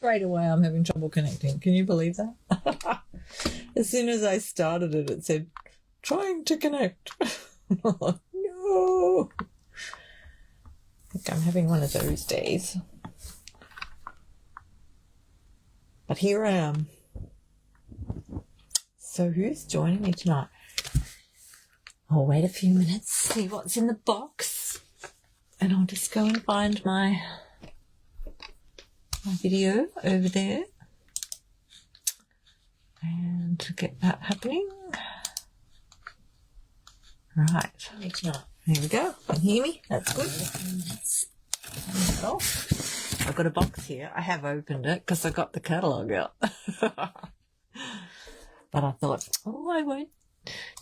Straight away I'm having trouble connecting. Can you believe that? As soon as I started it, it said, trying to connect. No. I think I'm having one of those days. But here I am. So who's joining me tonight? I'll wait a few minutes, see what's in the box, and I'll just go and find my video over there and get that happening. Right. Here we go. Can you hear me? That's good. I've got a box here. I have opened it because I got the catalogue out. But I thought, oh, I won't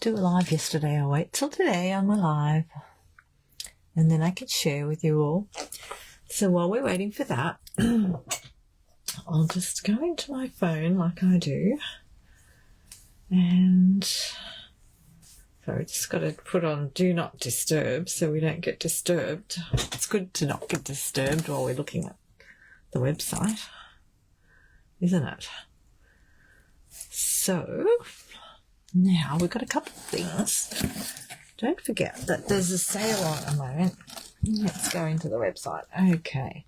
do a live yesterday. I'll wait till today on my live. And then I can share with you all. So while we're waiting for that, I'll just go into my phone like I do. And so I just got to put on Do Not Disturb so we don't get disturbed. It's good to not get disturbed while we're looking at the website, isn't it? So now we've got a couple of things. Don't forget that there's a sale on at the moment. Let's go into the website. Okay.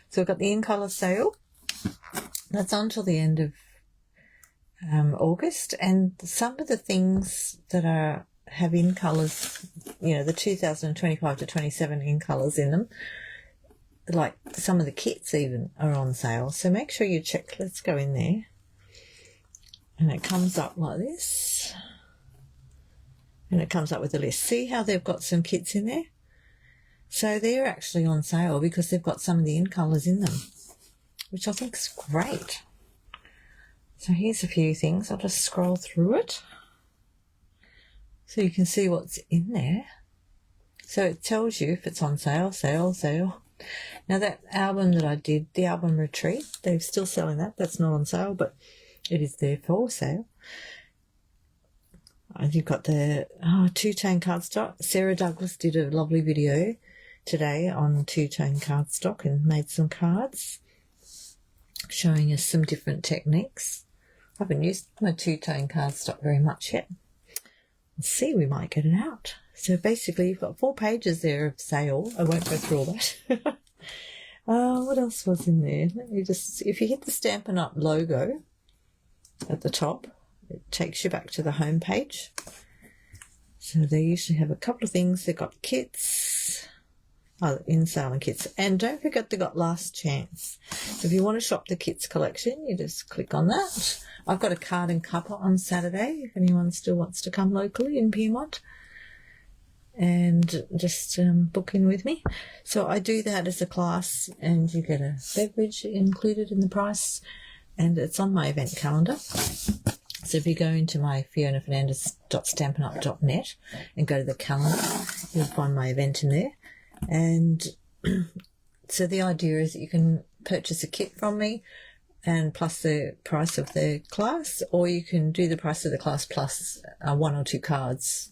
So we've got the in-colour sale. That's on till the end of August. And some of the things that have in-colours, you know, the 2025 to 27 in-colours in them, like some of the kits even are on sale. So make sure you check. Let's go in there. And it comes up like this. And it comes up with a list. See how they've got some kits in there? So they're actually on sale because they've got some of the in-colours in them, which I think is great. So here's a few things. I'll just scroll through it so you can see what's in there. So it tells you if it's on sale, sale, sale. Now that album that I did, the album Retreat, they're still selling that. That's not on sale, but it is there for sale. And you've got the two-tone cardstock. Sarah Douglas did a lovely video today on two-tone cardstock and made some cards showing us some different techniques. I haven't used my two-tone cardstock very much yet. Let's see, we might get it out. So basically you've got 4 pages there of sale. I won't go through all that. What else was in there? Let me just, if you hit the Stampin' Up logo at the top, it takes you back to the home page. So they usually have a couple of things. They've got kits, in sale and kits. And don't forget they've got Last Chance. So if you want to shop the kits collection, you just click on that. I've got a card and cuppa on Saturday if anyone still wants to come locally in Pyrmont and just book in with me. So I do that as a class and you get a beverage included in the price, and it's on my event calendar. So if you go into my Fernandez.stampinup.net and go to the calendar, you'll find my event in there. And so the idea is that you can purchase a kit from me and plus the price of the class, or you can do the price of the class plus 1 or 2 cards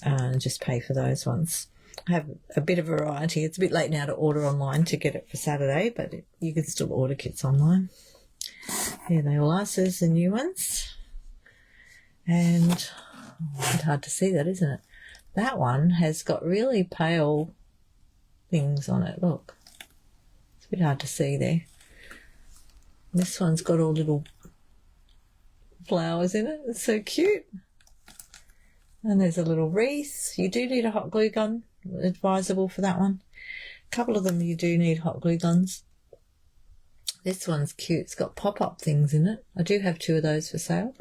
and just pay for those ones. I have a bit of variety. It's a bit late now to order online to get it for Saturday, but you can still order kits online. Here they all are. So there's the new ones. And it's hard to see that, isn't it? That one has got really pale things on it. Look. It's a bit hard to see there. This one's got all little flowers in it. It's so cute. And there's a little wreath. You do need a hot glue gun. Advisable for that one. A couple of them you do need hot glue guns. This one's cute. It's got pop-up things in it. I do have 2 of those for sale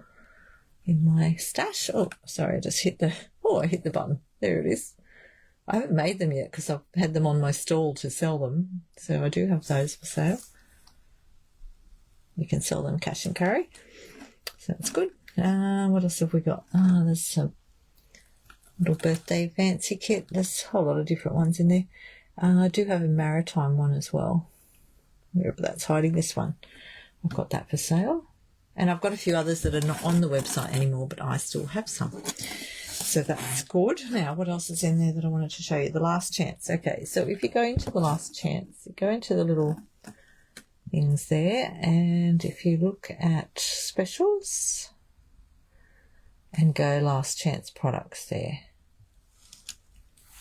in my stash. Oh, sorry, I just hit the... Oh, I hit the button. There it is. I haven't made them yet because I've had them on my stall to sell them. So I do have those for sale. You can sell them cash and carry. So that's good. What else have we got? There's some little birthday fancy kit. There's a whole lot of different ones in there. I do have a maritime one as well. Wherever that's hiding, this one. I've got that for sale. And I've got a few others that are not on the website anymore, but I still have some. So that's good. Now, what else is in there that I wanted to show you? The Last Chance. Okay, so if you go into the Last Chance, you go into the little things there. And if you look at specials and go last chance products there.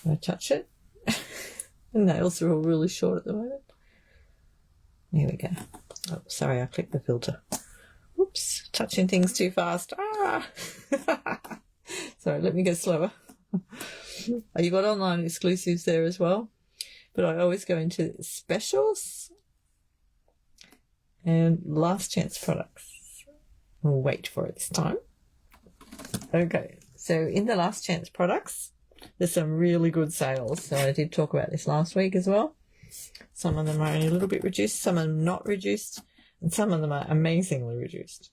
Do I touch it? The nails are all really short at the moment. There we go. Oh, sorry, I clicked the filter. Oops, touching things too fast. Ah! Sorry, let me go slower. You got online exclusives there as well. But I always go into specials and last chance products. We'll wait for it this time. Okay, so in the last chance products, there's some really good sales. So I did talk about this last week as well. Some of them are only a little bit reduced, some are not reduced, and some of them are amazingly reduced.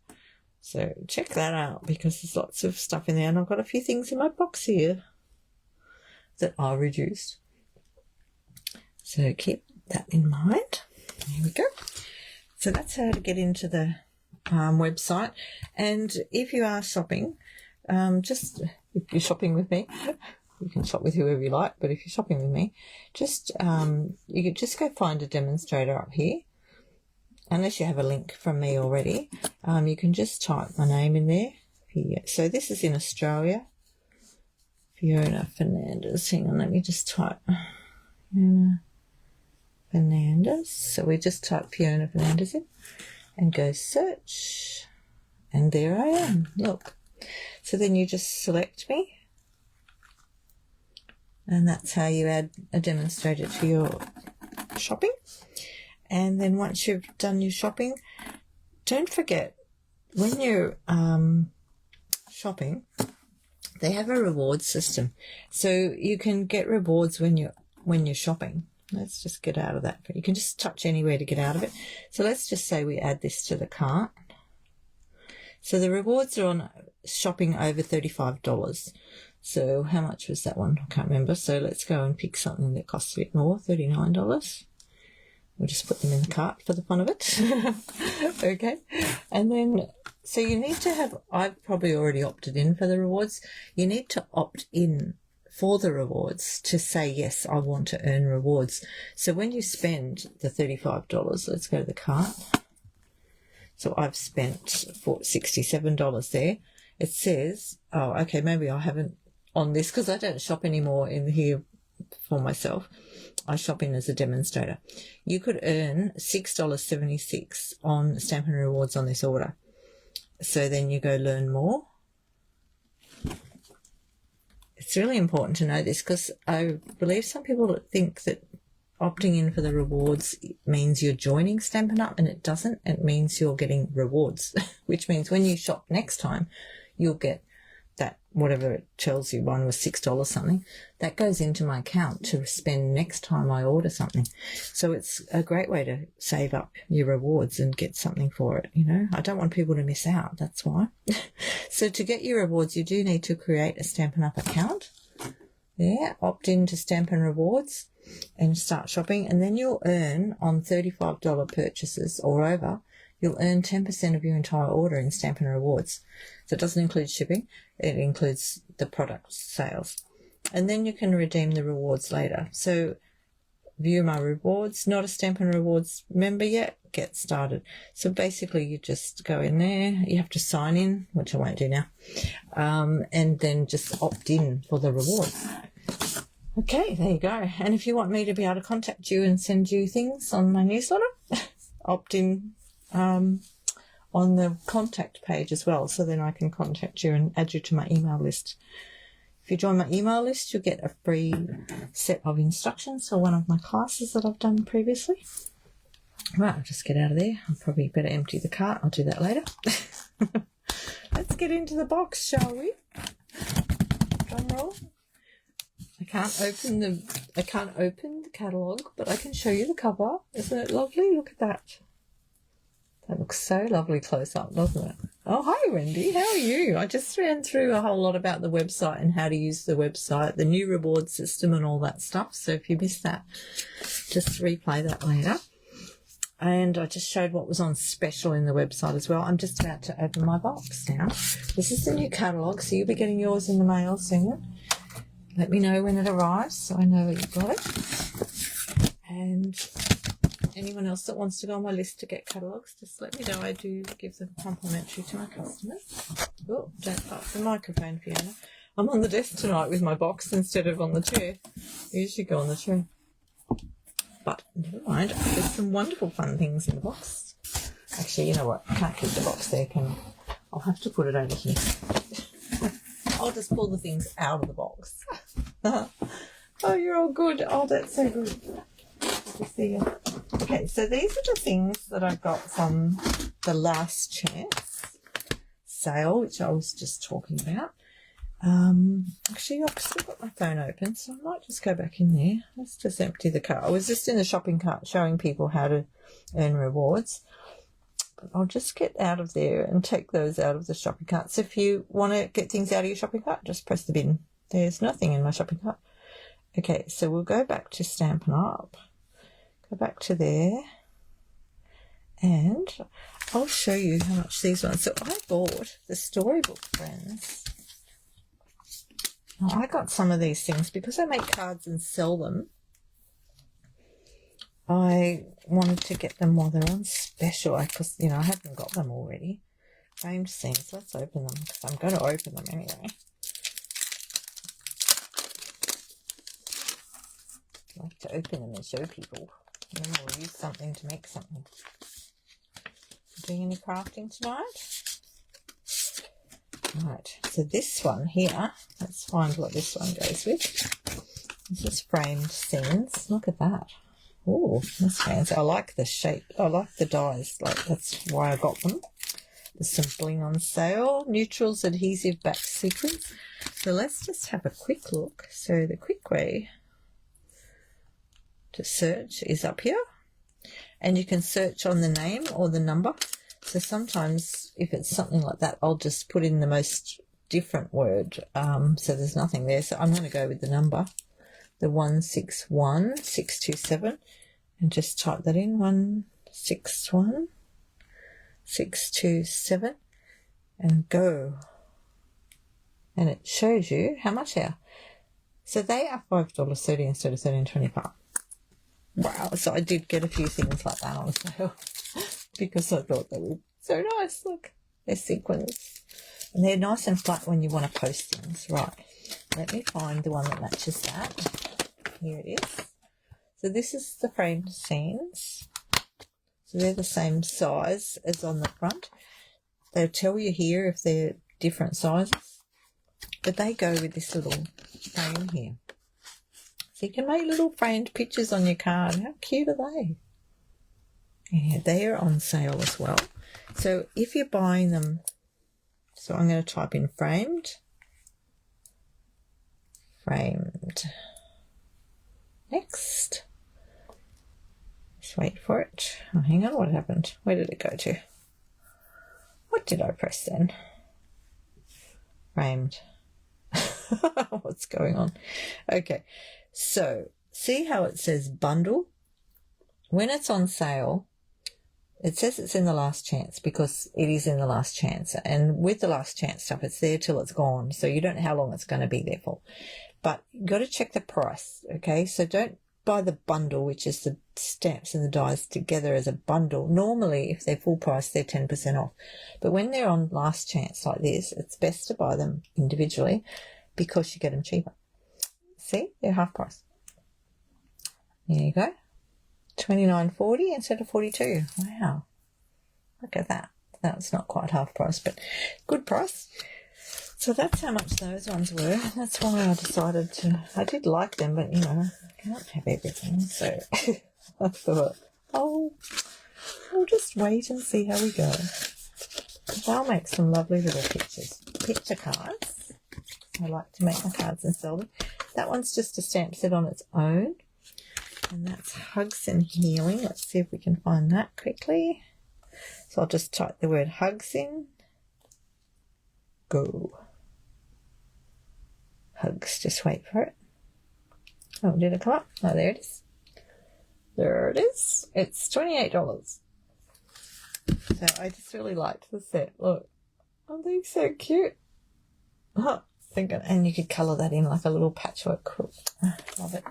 So check that out because there's lots of stuff in there, and I've got a few things in my box here that are reduced. So keep that in mind. Here we go. So that's how to get into the website. And if you are shopping, just if you're shopping with me, you can shop with whoever you like, but if you're shopping with me, just you could just go find a demonstrator up here. Unless you have a link from me already, you can just type my name in there. So this is in Australia. Fiona Fernandez. Hang on, let me just type Fiona Fernandez. So we just type Fiona Fernandez in and go search. And there I am. Look. So then you just select me. And that's how you add a demonstrator to your shopping. And then once you've done your shopping, don't forget, when you're shopping, they have a reward system. So you can get rewards when you're shopping. Let's just get out of that. You can just touch anywhere to get out of it. So let's just say we add this to the cart. So the rewards are on shopping over $35. So how much was that one? I can't remember. So let's go and pick something that costs a bit more, $39. We'll just put them in the cart for the fun of it. Okay. And then, so you need to have, I've probably already opted in for the rewards. You need to opt in for the rewards to say, yes, I want to earn rewards. So when you spend the $35, let's go to the cart. So I've spent $67 there. It says, oh, okay, maybe I haven't on this because I don't shop anymore in here for myself. I shop in as a demonstrator. You could earn $6.76 on Stampin' Rewards on this order. So then you go learn more. It's really important to know this because I believe some people think that opting in for the rewards means you're joining Stampin' Up, and it doesn't. It means you're getting rewards, which means when you shop next time, you'll get that, whatever it tells you, one was $6 something, that goes into my account to spend next time I order something. So it's a great way to save up your rewards and get something for it, you know. I don't want people to miss out, that's why. So to get your rewards, you do need to create a Stampin' Up account. Yeah, opt into Stampin' Rewards and start shopping, and then you'll earn on $35 purchases or over, you'll earn 10% of your entire order in Stampin' Rewards. So it doesn't include shipping, it includes the product sales. And then you can redeem the rewards later. So view my rewards, not a Stampin' Rewards member yet, get started. So basically you just go in there, you have to sign in, which I won't do now, and then just opt in for the rewards. Okay, there you go. And if you want me to be able to contact you and send you things on my newsletter, opt in on the contact page as well, so then I can contact you and add you to my email list. If you join my email list, you'll get a free set of instructions for one of my classes that I've done previously. Right, I'll just get out of there. I'll probably better empty the cart. I'll do that later. Let's get into the box, shall we? Drum roll. I can't open the catalogue, but I can show you the cover. Isn't it lovely? Look at that. That looks so lovely close up, doesn't it? Oh, hi, Wendy. How are you? I just ran through a whole lot about the website and how to use the website, the new reward system and all that stuff. So if you missed that, just replay that later. And I just showed what was on special in the website as well. I'm just about to open my box now. This is the new catalogue, so you'll be getting yours in the mail soon. Let me know when it arrives so I know that you've got it. And anyone else that wants to go on my list to get catalogues, just let me know. I do give them complimentary to my customers. Oh, don't touch the microphone, Fiona. I'm on the desk tonight with my box instead of on the chair. I usually go on the chair. But never mind, there's some wonderful fun things in the box. Actually, you know what? I can't keep the box there, can I? I'll have to put it over here. I'll just pull the things out of the box. Oh, you're all good. Oh, that's so good. Good to see you. Okay, so these are the things that I got from the Last Chance sale, which I was just talking about. Actually, I've still got my phone open, so I might just go back in there. Let's just empty the cart. I was just in the shopping cart showing people how to earn rewards. But I'll just get out of there and take those out of the shopping cart. So if you want to get things out of your shopping cart, just press the bin. There's nothing in my shopping cart. Okay, so we'll go back to Stampin' Up. Go back to there. And I'll show you how much these ones. So I bought the Storybook Friends. Now, I got some of these things because I make cards and sell them. I wanted to get them while they're on special because, you know, I haven't got them already. Framed scenes. Let's open them because I'm going to open them anyway. I like to open them and show people. And then we'll use something to make something. Doing any crafting tonight? Right, so this one here, let's find what this one goes with. This is framed scenes. Look at that. Oh, that's fancy. I like the shape. I like the dies. Like, that's why I got them. There's some bling on sale. Neutrals adhesive back sequins. So let's just have a quick look. So the quick way to search is up here. And you can search on the name or the number. So sometimes if it's something like that, I'll just put in the most different word. So there's nothing there. So I'm going to go with the number, the 161627, and just type that in, 161627, and go. And it shows you how much they are. So they are $5.30 instead of $13.25. Wow. So I did get a few things like that on sale. Because I thought they were so nice. Look, they're sequins. And they're nice and flat when you want to post things. Right, let me find the one that matches that. Here it is. So this is the framed scenes. So they're the same size as on the front. They'll tell you here if they're different sizes. But they go with this little frame here. So you can make little framed pictures on your card. How cute are they? Yeah, they are on sale as well. So if you're buying them, so I'm going to type in framed. Next. Just wait for it. Oh, hang on, what happened? Where did it go to? What did I press then? Framed. What's going on? Okay, so see how it says bundle? When it's on sale, it says it's in the last chance because it is in the last chance. And with the last chance stuff, it's there till it's gone. So you don't know how long it's going to be there for. But you've got to check the price, okay? So don't buy the bundle, which is the stamps and the dies together as a bundle. Normally, if they're full price, they're 10% off. But when they're on last chance like this, it's best to buy them individually because you get them cheaper. See? They're half price. There you go. $29.40 instead of $42. Wow. Look at that. That's not quite half price, but good price. So that's how much those ones were. That's why I decided to, I did like them, but you know, I can't have everything. So I thought, oh, we'll just wait and see how we go. I'll make some lovely little picture cards. I like to make my cards and sell them. That one's just a stamp set on its own. And that's Hugs and Healing. Let's see if we can find that quickly. So I'll just type the word hugs in. Go. Hugs. Just wait for it. Oh, did it come up? Oh, there it is. There it is. It's $28. So I just really liked the set. Look. Oh, they're so cute. Oh, and you could colour that in like a little patchwork quilt. Oh, love it.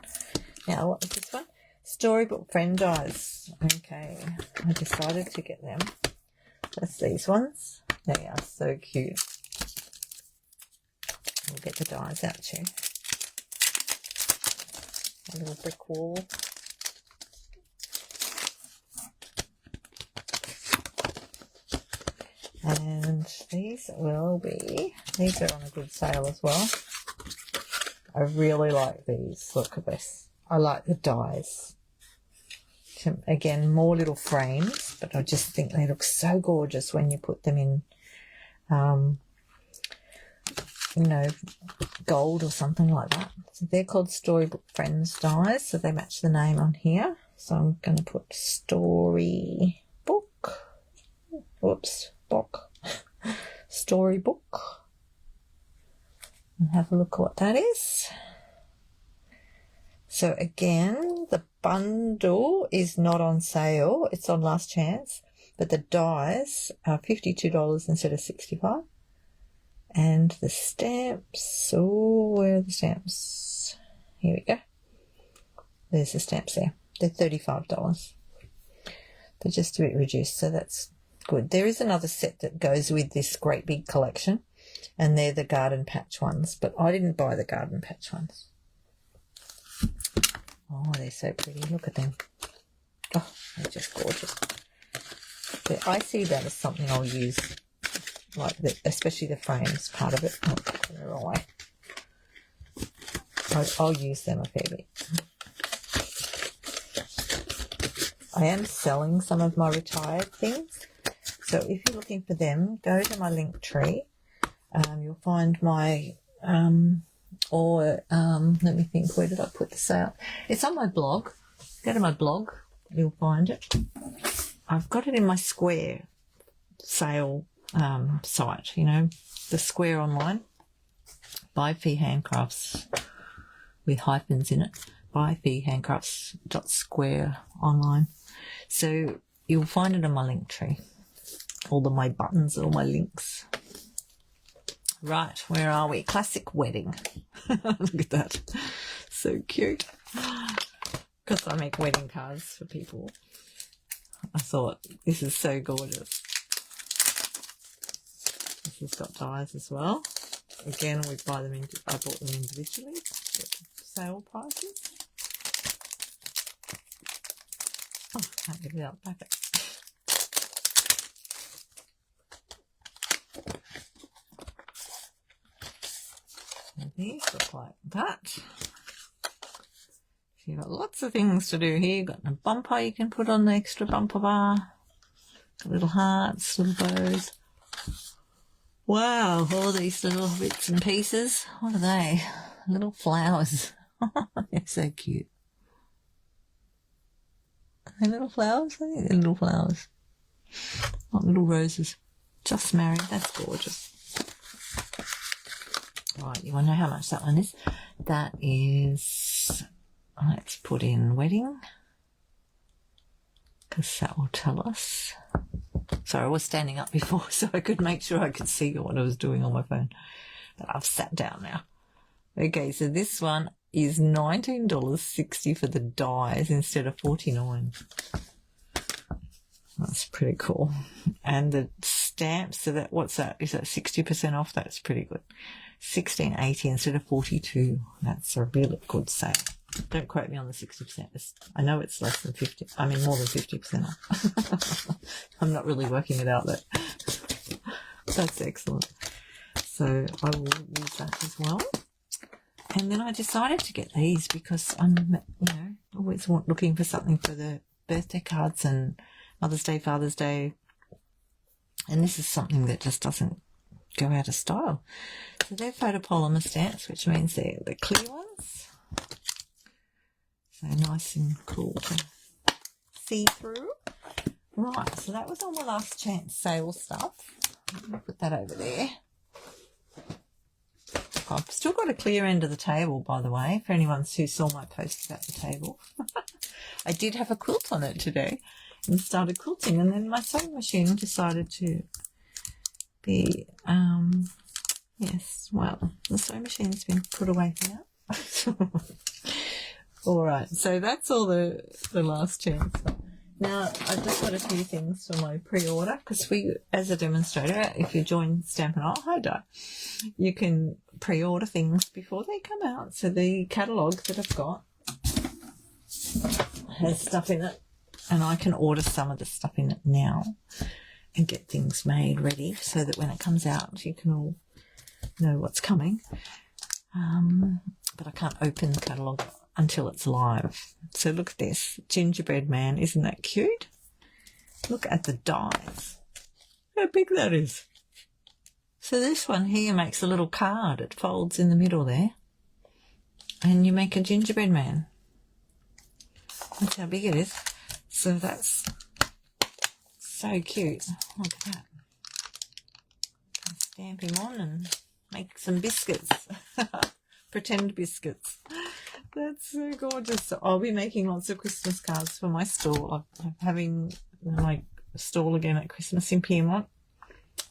Now, what was this one? Storybook friend dies. Okay, I decided to get them. That's these ones. They are so cute. We'll get the dies out too. A little brick wall. And these will be, these are on a good sale as well. I really like these. Look at this. I like the dies. Again, more little frames, but I just think they look so gorgeous when you put them in, you know, gold or something like that. So they're called Storybook Friends dies, so they match the name on here. So I'm going to put Storybook, whoops, book, Storybook, and have a look at what that is. So again, the bundle is not on sale. It's on last chance, but the dies are $52 instead of $65. And the stamps, oh, where are the stamps? Here we go. There's the stamps there. They're $35. They're just a bit reduced, so that's good. There is another set that goes with this great big collection, and they're the garden patch ones, but I didn't buy the garden patch ones. Oh, they're so pretty. Look at them. Oh, they're just gorgeous. But I see that as something I'll use, like especially the frames part of it. Oh, put it away. I'll use them a fair bit. I am selling some of my retired things, so if you're looking for them, go to my link tree. You'll find my let me think, where did I put the sale? It's on my blog. Go to my blog, you'll find it. I've got it in my Square sale site, you know, the Square online. Buy Fee Handcrafts with hyphens in it. Buy Fee Handcrafts.square online. So you'll find it on my link tree. All of my buttons, all my links. Right, where are we? Classic wedding. Look at that. So cute. Because I make wedding cards for people. I thought, this is so gorgeous. This has got dies as well. Again, I bought them individually at sale prices. Oh, I can't get it out of the packet. These look like that. You've got lots of things to do here. You've got a bumper you can put on the extra bumper bar. Got little hearts, little bows. Wow, all these little bits and pieces. What are they? Little flowers. They're so cute. Are they little flowers? I think they're little flowers. Not little roses. Just married. That's gorgeous. Right, you want to know how much that one is? That is, let's put in wedding, because that will tell us. Sorry, I was standing up before so I could make sure I could see what I was doing on my phone. But I've sat down now. Okay, so this one is $19.60 for the dies instead of $49. That's pretty cool. And the stamps, so that, what's that? Is that 60% off? That's pretty good. $16.80 instead of $42. That's a really good sale. Don't quote me on the 60%. I know it's less than 50. I mean, more than 50% off. I'm not really working it out, but that's excellent. So I will use that as well. And then I decided to get these because I'm, you know, always looking for something for the birthday cards and Mother's Day, Father's Day. And this is something that just doesn't go out of style. So they're photopolymer stamps, which means they're the clear ones. So nice and cool to see through. Right, so that was all my last chance sale stuff. Let me put that over there. I've still got a clear end of the table, by the way, for anyone who saw my post about the table. I did have a quilt on it today and started quilting, and then my sewing machine decided to be, yes, well, the sewing machine's been put away now. All right, so that's all the last chance. Now, I've just got a few things for my pre-order, because as a demonstrator, if you join Stampin' Up, hi Di, you can pre-order things before they come out. So the catalogue that I've got has stuff in it, and I can order some of the stuff in it now and get things made ready so that when it comes out, you can all know what's coming. But I can't open the catalogue until it's live. So look at this gingerbread man. Isn't that cute? Look at the dies. How big that is. So this one here makes a little card. It folds in the middle there. And you make a gingerbread man. That's how big it is. So that's so cute. Look at that. Stamp him on and make some biscuits. Pretend biscuits. That's so gorgeous. So I'll be making lots of Christmas cards for my stall. I'm having my stall again at Christmas in Pyrmont.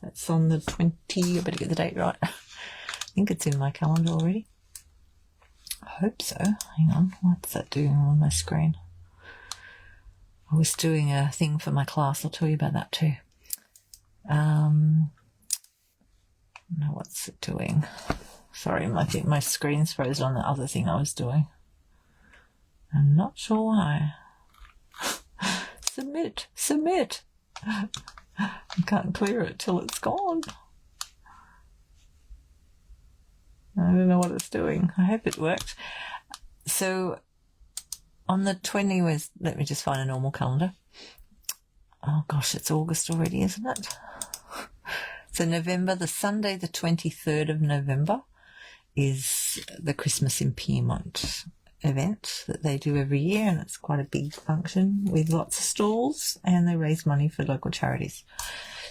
That's on the 20, I better get the date right. I think it's in my calendar already. I hope so. Hang on, what's that doing on my screen? I was doing a thing for my class. I'll tell you about that too. No, what's it doing? Sorry, I think my screen's frozen on the other thing I was doing. I'm not sure why. Submit, submit. I can't clear it till it's gone. I don't know what it's doing. I hope it worked. So on the 20th, let me just find a normal calendar. Oh gosh, it's August already, isn't it? So November, the Sunday, the 23rd of November, is the Christmas in Pyrmont event that they do every year, and it's quite a big function with lots of stalls, and they raise money for local charities.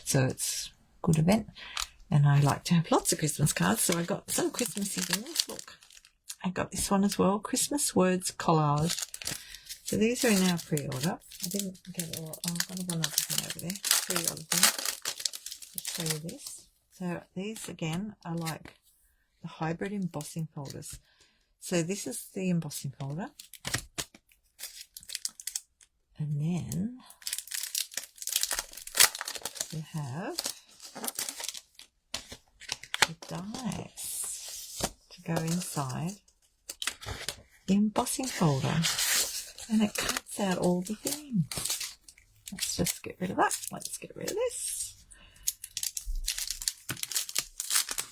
So it's a good event, and I like to have lots of Christmas cards, so I got some Christmassy things. Look, I got this one as well, Christmas Words Collage. So these are in our pre-order. I didn't get all. Oh, I've got one other thing over there. 3 other things. Show you this. So these again are like the hybrid embossing folders. So this is the embossing folder, and then you have the dies to go inside the embossing folder, and it cuts out all the things. Let's just get rid of that. Let's get rid of this.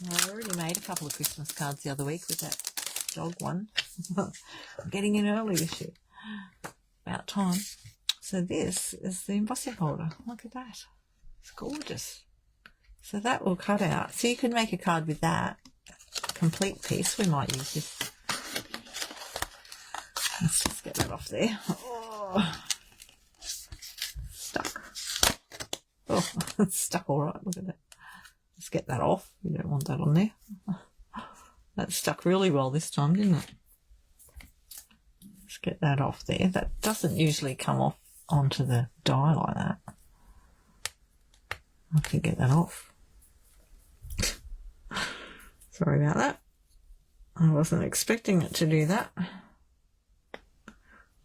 I already made a couple of Christmas cards the other week with that dog one. I'm getting in early this year. About time. So this is the embossing folder. Look at that. It's gorgeous. So that will cut out. So you can make a card with that. Complete piece. We might use this. Let's just get that off there. Oh. Stuck. Oh, it's stuck all right. Look at that. Let's get that off. We don't want that on there. That stuck really well this time, didn't it? Let's get that off there. That doesn't usually come off onto the die like that. I can get that off. Sorry about that. I wasn't expecting it to do that.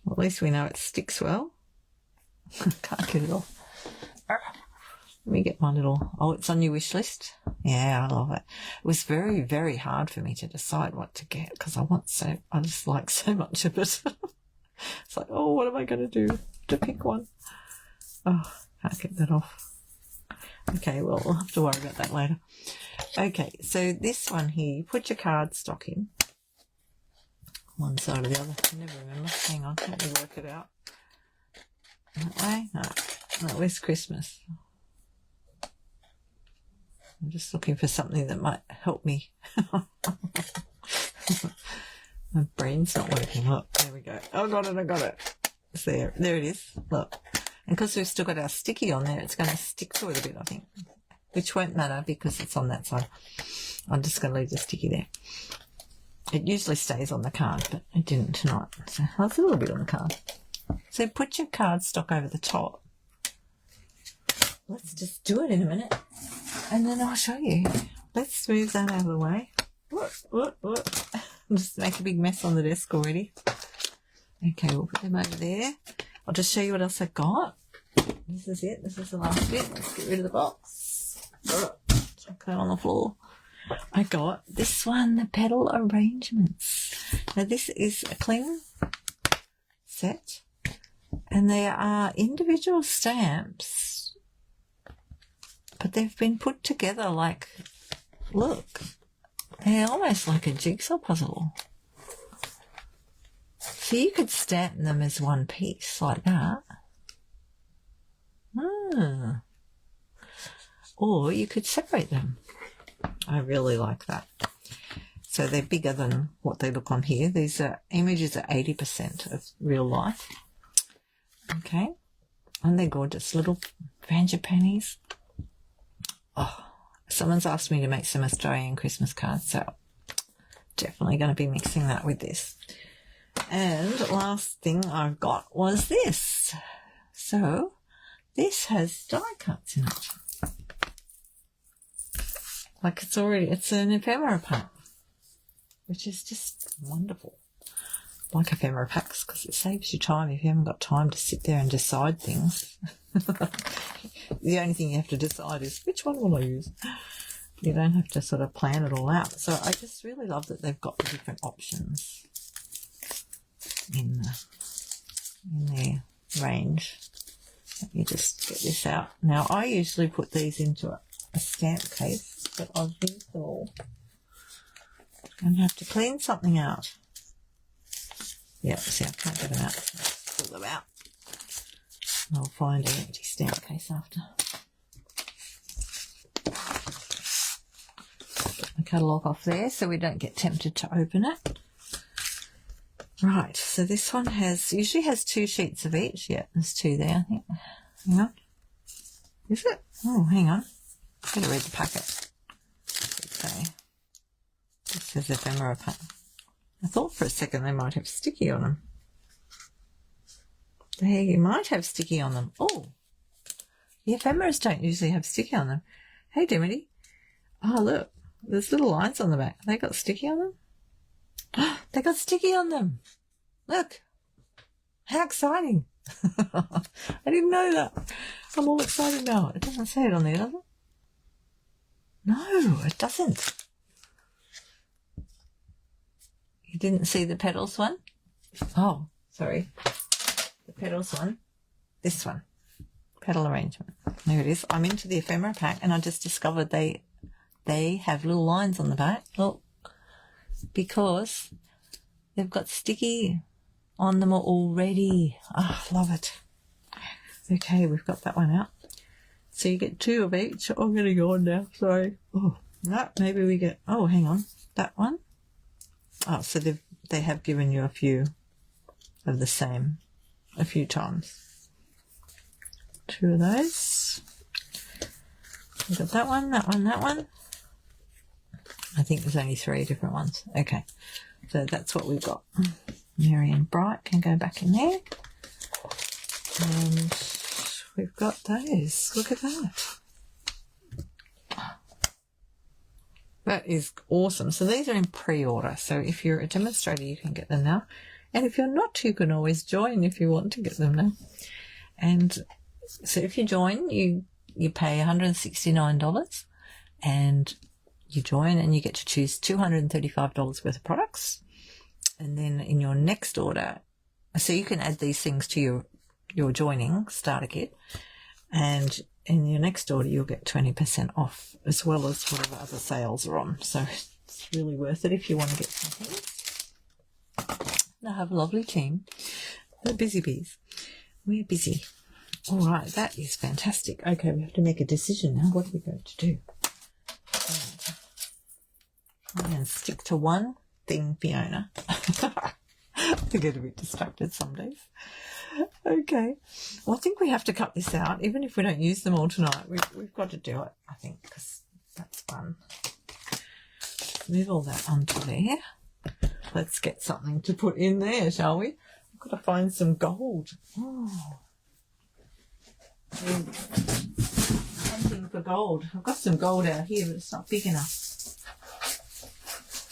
Well, at least we know it sticks well. Can't get it off. Let me get my little, oh, it's on your wish list. Yeah, I love it. It was very, very hard for me to decide what to get because I just like so much of it. It's like, oh, what am I going to do to pick one? Oh, can't get that off. Okay, well, we'll have to worry about that later. Okay, so this one here, you put your cardstock in. One side or the other. I never remember. Hang on, let me work it out. That way? No, where's Christmas? I'm just looking for something that might help me. My brain's not working. Look, there we go. Oh, I got it. It's there. There it is. Look. And because we've still got our sticky on there, it's going to stick to it a bit, I think. Which won't matter because it's on that side. I'm just going to leave the sticky there. It usually stays on the card, but it didn't tonight. So that's a little bit on the card. So put your cardstock over the top. Let's just do it in a minute. And then I'll show you. Let's move that out of the way. What? Just make a big mess on the desk already. Okay, we'll put them over there. I'll just show you what else I got. This is it. This is the last bit. Let's get rid of the box. Chuck that on the floor. I got this one, the petal arrangements. Now this is a cling set, and they are individual stamps, but they've been put together like, look, they're almost like a jigsaw puzzle. So you could stamp them as one piece like that. Or you could separate them. I really like that. So they're bigger than what they look on here. These images are 80% of real life. Okay. And they're gorgeous little frangipanis. Oh, someone's asked me to make some Australian Christmas cards, so definitely going to be mixing that with this. And last thing I've got was this. So this has die cuts in it. Like it's an ephemera pack, which is just wonderful. I like ephemera packs because it saves you time if you haven't got time to sit there and decide things. The only thing you have to decide is which one will I use. You don't have to sort of plan it all out. So I just really love that they've got the different options in their range. Let me just get this out. Now I usually put these into a stamp case, but I've used them all. I'm going to have to clean something out. Yeah, see, I can't get them out. So pull them out. I'll find an empty stamp case after. Put the catalogue off there so we don't get tempted to open it. Right, so this one usually has 2 sheets of each. Yeah, there's 2 there, I think. Hang on. Is it? Oh, hang on. I've got to read the packet. Okay. This says ephemera pack. I thought for a second they might have sticky on them. They might have sticky on them. Oh, the ephemeras don't usually have sticky on them. Hey, Dimity. Oh, look. There's little lines on the back. They got sticky on them? They got sticky on them. Look. How exciting. I didn't know that. I'm all excited now. It doesn't say it on there, does it? No, it doesn't. You didn't see the petals one? Oh, sorry. The petals one. This one. Petal arrangement. There it is. I'm into the ephemera pack and I just discovered they have little lines on the back. Look. Because they've got sticky on them already. Oh, love it. Okay, we've got that one out. So you get 2 of each. I'm going to go on now. Sorry. Oh, no, maybe we get... Oh, hang on. That one. Oh, so they have given you a few of the same a few times. 2 of those. We've got that one, that one, that one. I think there's only 3 different ones. Okay, so that's what we've got. Merry and Bright can go back in there. And we've got those. Look at that. That is awesome. So these are in pre-order. So if you're a demonstrator, you can get them now. And if you're not, you can always join if you want to get them now. And so if you join, you pay $169 and you join and you get to choose $235 worth of products. And then in your next order, so you can add these things to your joining starter kit, and in your next order you'll get 20% off as well as whatever other sales are on. So it's really worth it if you want to get some things. They have a lovely team. They're busy bees. We're busy. All right, that is fantastic. Okay, we have to make a decision now. What are we going to do? Right. Try and stick to one thing, Fiona. I get a bit distracted some days. Okay. Well, I think we have to cut this out. Even if we don't use them all tonight, we've got to do it, I think, because that's fun. Move all that onto there. Let's get something to put in there, shall we? I've got to find some gold. Oh. Hunting for gold. I've got some gold out here, but it's not big enough. I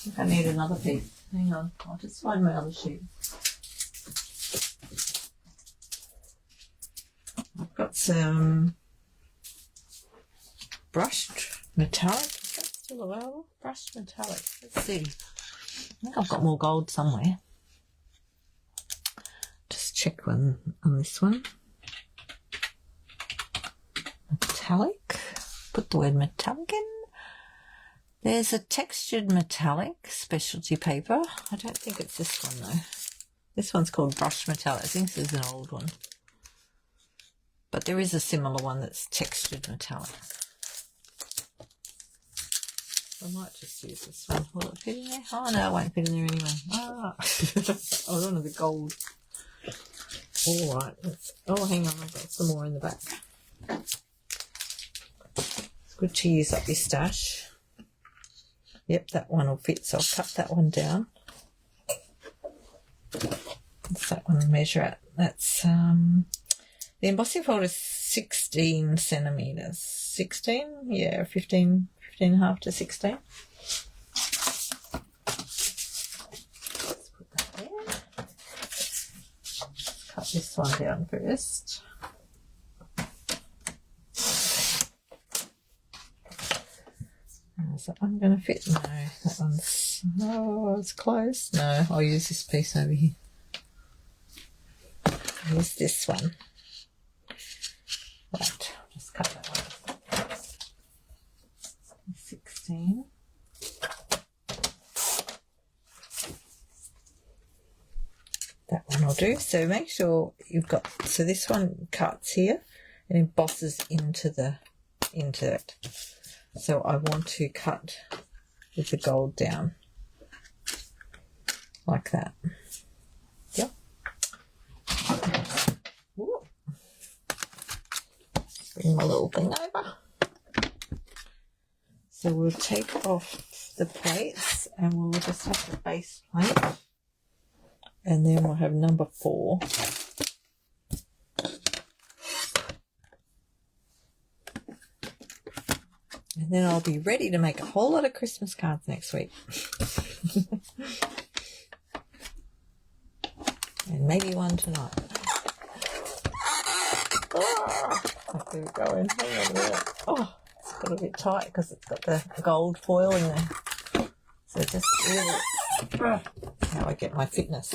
think I need another piece. Hang on. I'll just find my other sheet. Got some brushed metallic. Is that still available? Brushed metallic. Let's see. I think I've got more gold somewhere. Just check on this one. Metallic. Put the word metallic in. There's a textured metallic specialty paper. I don't think it's this one though. This one's called brushed metallic. I think this is an old one. But there is a similar one that's textured metallic. I might just use this one. Will it fit in there? Oh no, it won't fit in there anyway. Ah. I was on the gold. Alright. Oh, hang on. I've got some more in the back. It's good to use up your stash. Yep, that one will fit. So I'll cut that one down. What's that one measure at? That's, the embossing folder is 16 centimetres. 16? Yeah, 15 and a half to 16. Let's put that there. Let's cut this one down first. Is that one going to fit? No, that one's... Oh, it's close. No, I'll use this piece over here. I'll use this one. Right, just cut that one. 16. That one will do. So make sure you've got, so this one cuts here and embosses into it. So I want to cut with the gold down like that. Yep. Ooh. Bring my little thing over. So we'll take off the plates and we'll just have the base plate. And then we'll have number 4. And then I'll be ready to make a whole lot of Christmas cards next week. And maybe one tonight. Oh, there we go. Hang on a minute. Oh, it's got a bit tight because it's got the gold foil in there. So just really, how I get my fitness.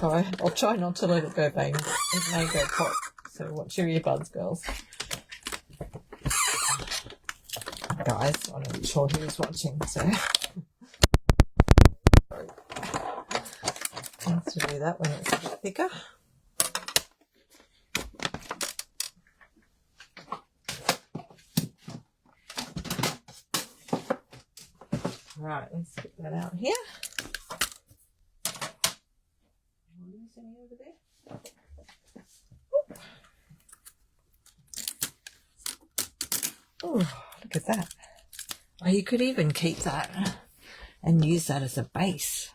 I'll try not to let it go bang. It may go pop. So watch your earbuds, girls. Guys, I'm not sure who was watching, so tends to do that when it's a bit thicker. Right, let's get that out here. Lose any over there? Oh, look at that. Oh, you could even keep that and use that as a base.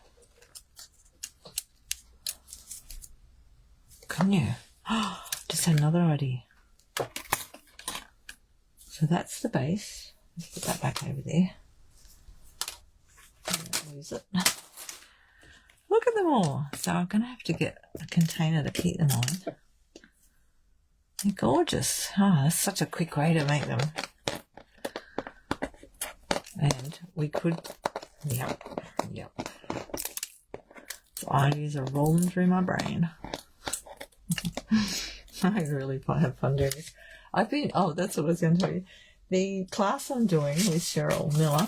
Couldn't you? Oh, just another idea. So that's the base. Let's put that back over there. Lose it. Look at them all. So I'm going to have to get a container to keep them on. They're gorgeous. Oh, that's such a quick way to make them. And we could, yep. So ideas are rolling through my brain. I really have fun doing this. That's what I was going to tell you. The class I'm doing with Cheryl Miller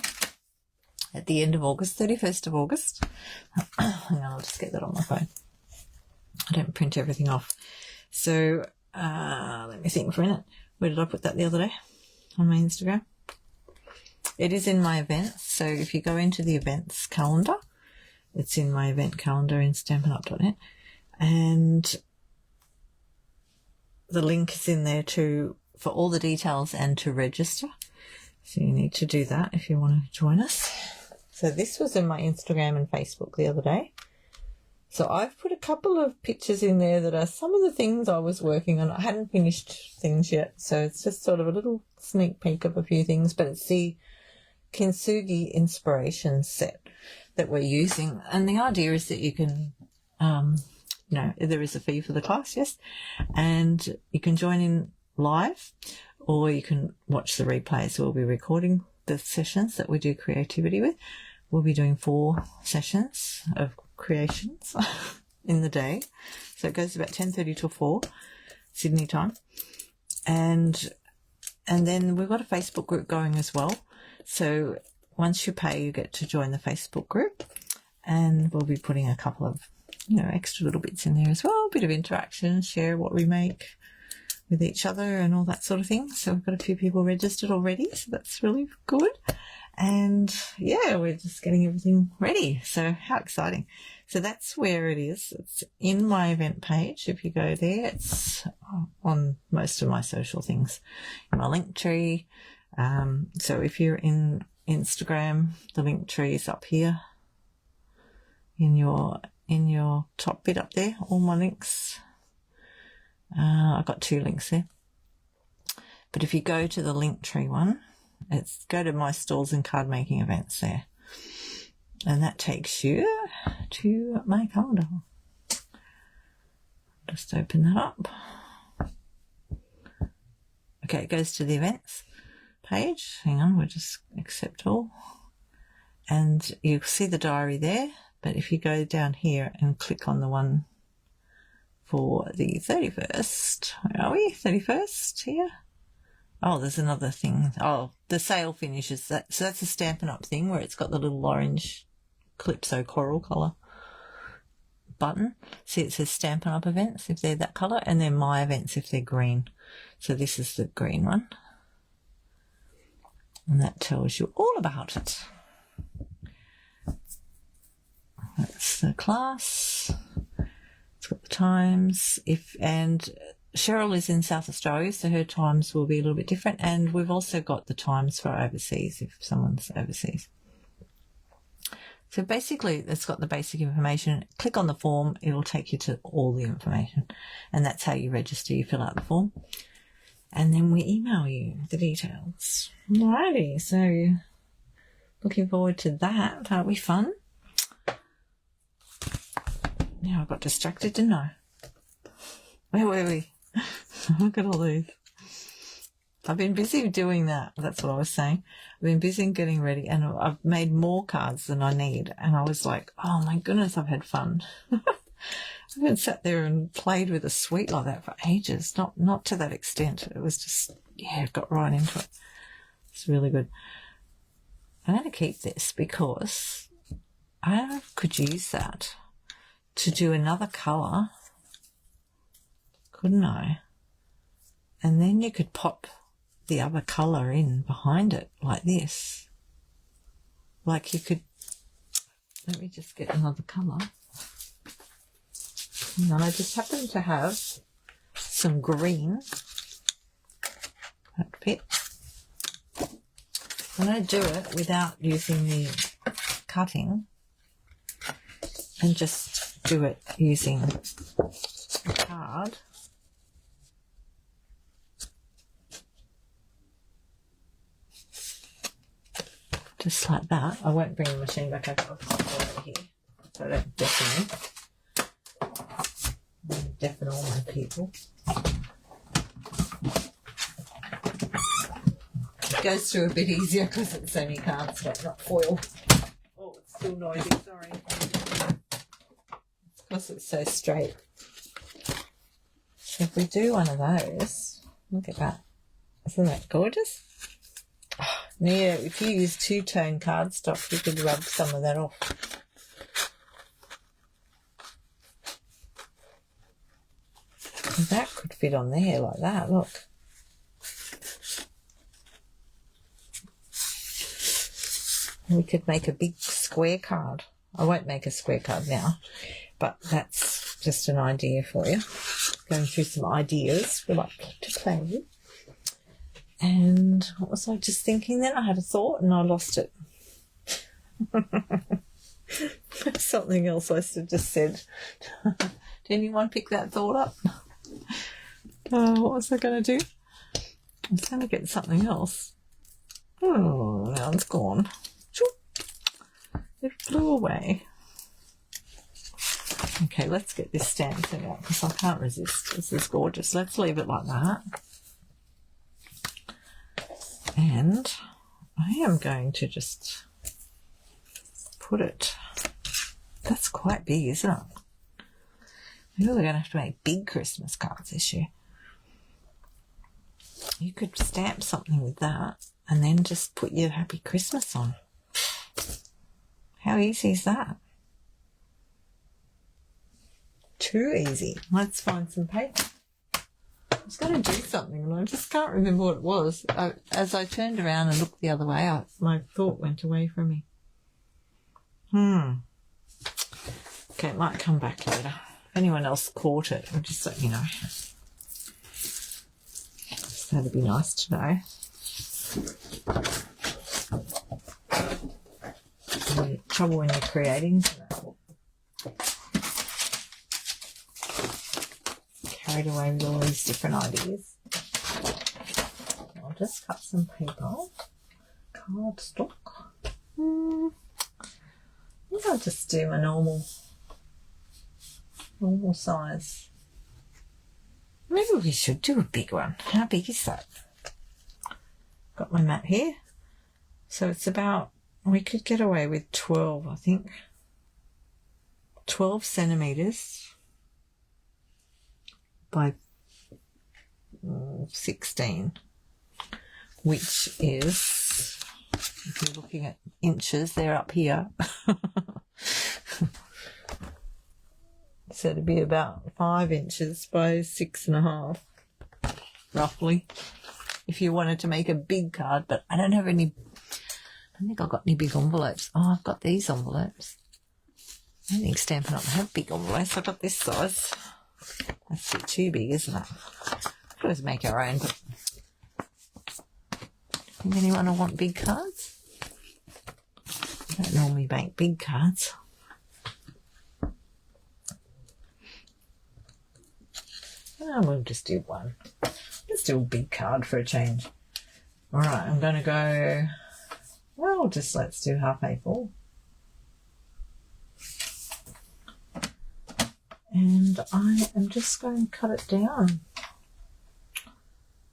at the end of August, 31st of August. Hang on, I'll just get that on my phone. I don't print everything off. So, let me think for a minute. Where did I put that the other day? On my Instagram. It is in my events. So if you go into the events calendar, it's in my event calendar in stampinup.net. And the link is in there for all the details and to register. So you need to do that if you want to join us. So this was in my Instagram and Facebook the other day. So I've put a couple of pictures in there that are some of the things I was working on. I hadn't finished things yet, so it's just sort of a little sneak peek of a few things, but it's the Kintsugi inspiration set that we're using. And the idea is that you can know, there is a fee for the class, yes. And you can join in live, or you can watch the replays. We'll be recording the sessions that we do creativity with. We'll be doing 4 sessions of creations in the day. So it goes about 10:30 till 4 Sydney time. And then we've got a Facebook group going as well. So once you pay, you get to join the Facebook group, and we'll be putting a couple of, you know, extra little bits in there as well. A bit of interaction, share what we make with each other and all that sort of thing. So we've got a few people registered already, so that's really good. And yeah, we're just getting everything ready. So how exciting. So that's where it is. It's in my event page. If you go there, it's on most of my social things, in my link tree. So if you're in Instagram, the link tree is up here in your top bit up there. All my links. I've got 2 links there. But if you go to the link tree one, go to my stalls and card making events there. And that takes you to my calendar. Just open that up. Okay, it goes to the events page. Hang on, we'll just accept all. And you'll see the diary there. But if you go down here and click on the one for the 31st, where are we? 31st here? Oh, there's another thing. Oh, the sale finishes. So that's a Stampin' Up thing where it's got the little orange Calypso coral colour button. See, it says Stampin' Up events if they're that colour, and then my events if they're green. So this is the green one. And that tells you all about it. That's the class. It's got the times. And Cheryl is in South Australia, so her times will be a little bit different. And we've also got the times for overseas, if someone's overseas. So basically, it's got the basic information. Click on the form. It'll take you to all the information. And that's how you register. You fill out the form. And then we email you the details. Alrighty, so looking forward to that. That'll be fun. Now I got distracted, didn't I? Where were we? Look at all these. I've been busy doing that. That's what I was saying. I've been busy getting ready, and I've made more cards than I need. And I was like, oh my goodness, I've had fun. I haven't sat there and played with a suite like that for ages. Not to that extent. It was just, yeah, got right into it. It's really good. I'm going to keep this because I could use that to do another colour, couldn't I? And then you could pop the other colour in behind it like this. Like you could, let me just get another colour. And I just happen to have some green. That fit. I'm going to do it without using the cutting and just do it using the card. Just like that. I won't bring the machine back over. I'll pop it over here so I don't deafen you. Deafen all my people. It goes through a bit easier because it's only cardstock, not foil. Oh, it's still noisy, sorry. It's because it's so straight. So if we do one of those, look at that. Isn't that gorgeous? Yeah, if you use two-tone cardstock, you could rub some of that off. That could fit on there like that, look. We could make a big square card. I won't make a square card now, but that's just an idea for you. Going through some ideas we like to play with. And what was I just thinking then? I had a thought and I lost it. Something else I just said. Did anyone pick that thought up? What was I going to do? I was going to get something else. Oh, now it's gone. It flew away. Okay, let's get this stamp set out because I can't resist. This is gorgeous. Let's leave it like that. And I am going to just put it. That's quite big, isn't it? Maybe we're going to have to make big Christmas cards this year. You could stamp something with that and then just put your Happy Christmas on. How easy is that? Too easy. Let's find some paper. I was going to do something and I just can't remember what it was. As I turned around and looked the other way, my thought went away from me. Okay, it might come back later. If anyone else caught it, just let me know. So that'd be nice to know. Trouble when you're creating. Carried away with all these different ideas. I'll just cut some paper. Cardstock. I think I'll just do my normal size. Maybe we should do a big one. How big is that? Got my mat here. So it's about, we could get away with 12, I think. 12 centimetres by 16, which is, if you're looking at inches, they're up here. So it'd be about 5 inches by 6.5, roughly, if you wanted to make a big card. But I don't have any, I don't think I've got any big envelopes. Oh, I've got these envelopes. I don't think Stampin' Up have big envelopes. I've got this size. That's a bit too big, isn't it? Could always make our own, but think anyone will want big cards? I don't normally make big cards. Oh, we'll just do one. Let's do a big card for a change. Alright, I'm going to go, well, just let's do half A4. And I am just going to cut it down.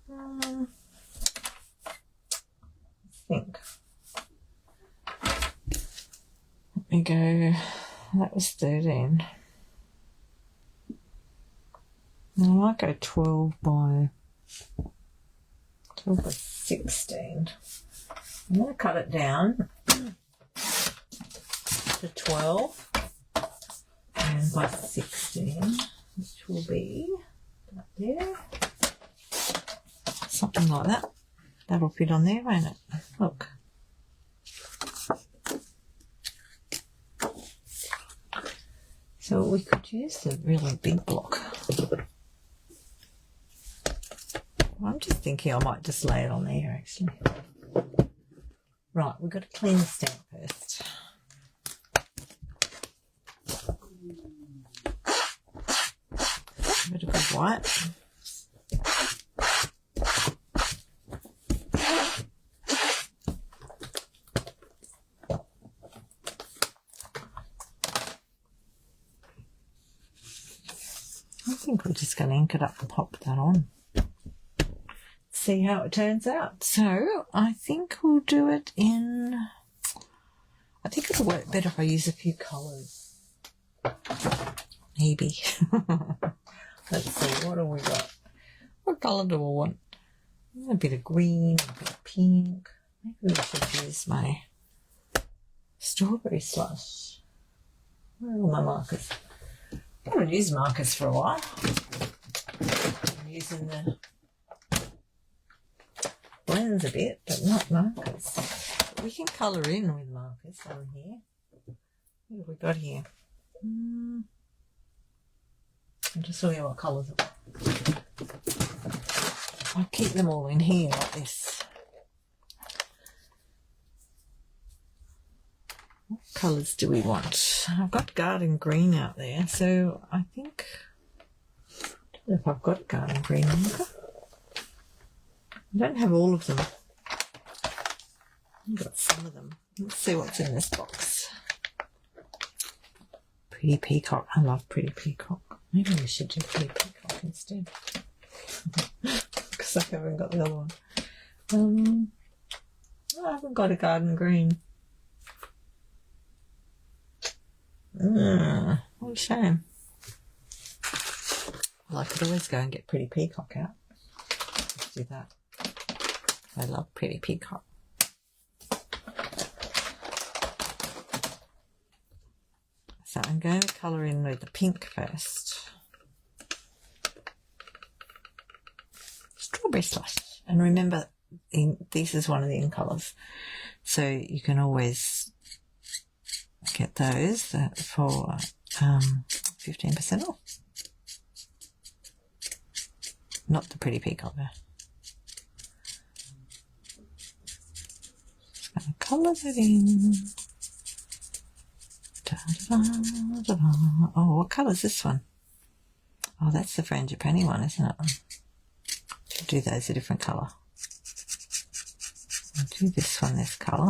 Let's think. Let me go, that was 13. I might go 12 by 16. I'm going to cut it down to 12 and by 16, which will be up there. Something like that. That'll fit on there, won't it? Look. So we could use the really big block. I'm just thinking I might just lay it on there, actually. Right, we've got to clean the stamp first. A bit of good white. I think we're just going to ink it up and pop that on. See how it turns out. So I think we'll do it in, I think it'll work better if I use a few colours. Maybe. Let's see, what do we got? What colour do I want? A bit of green, a bit of pink. Maybe we should use my strawberry slush. Where are all my markers? I haven't used markers for a while. I'm using the blends a bit, but not markers. But we can colour in with markers on here. What have we got here? I'll just show you what colours are. I'll keep them all in here like this. What colours do we want? I've got garden green out there, so I think, I don't know if I've got garden green marker. I don't have all of them. I've got some of them. Let's see what's in this box. Pretty Peacock. I love Pretty Peacock. Maybe we should do Pretty Peacock instead. Because I haven't got the other one. I haven't got a garden green. What a shame. Well, I could always go and get Pretty Peacock out. Let's do that. I love Pretty Peacock. So I'm going to colour in with the pink first. Strawberry slice. And remember, this is one of the in colours. So you can always get those for 15% off. Not the Pretty Peacock though. Just going to colour that in. Da, da, da, da. Oh, what colour is this one? Oh, that's the Frangipani one, isn't it? Should do those a different colour. I'll do this one this colour.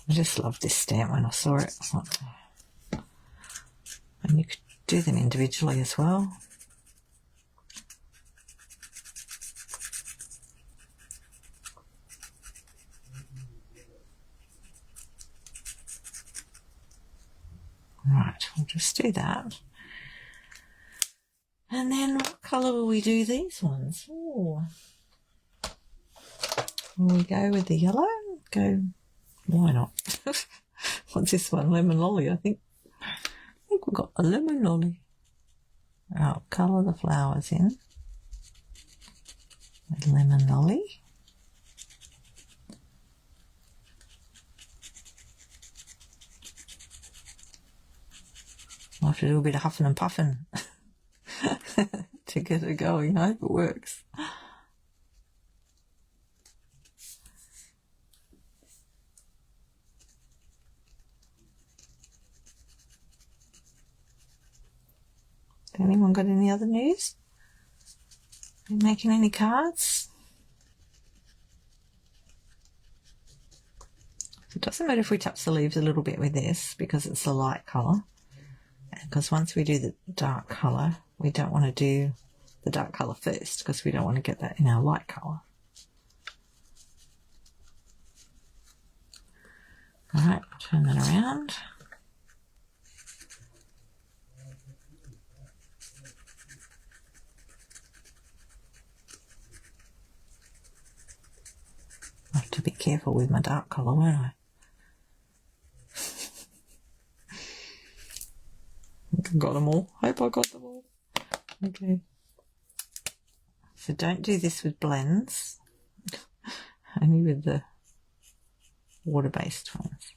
I just loved this stamp when I saw it. And you could do them individually as well. Right, we'll just do that. And then what colour will we do these ones? Ooh. Will we go with the yellow? Go, why not? What's this one? Lemon Lolly, I think. I think we've got a Lemon Lolly. I'll colour the flowers in with Lemon Lolly. I'll have to do a bit of huffing and puffing to get it going. I hope it works. Anyone got any other news? Been making any cards? It doesn't matter if we touch the leaves a little bit with this because it's a light colour. Because once we do the dark colour, we don't want to do the dark colour first because we don't want to get that in our light colour. Alright, turn that around. I have to be careful with my dark colour, won't I? I got them all. Hope I got them all. Okay. So don't do this with blends. Only with the water-based ones.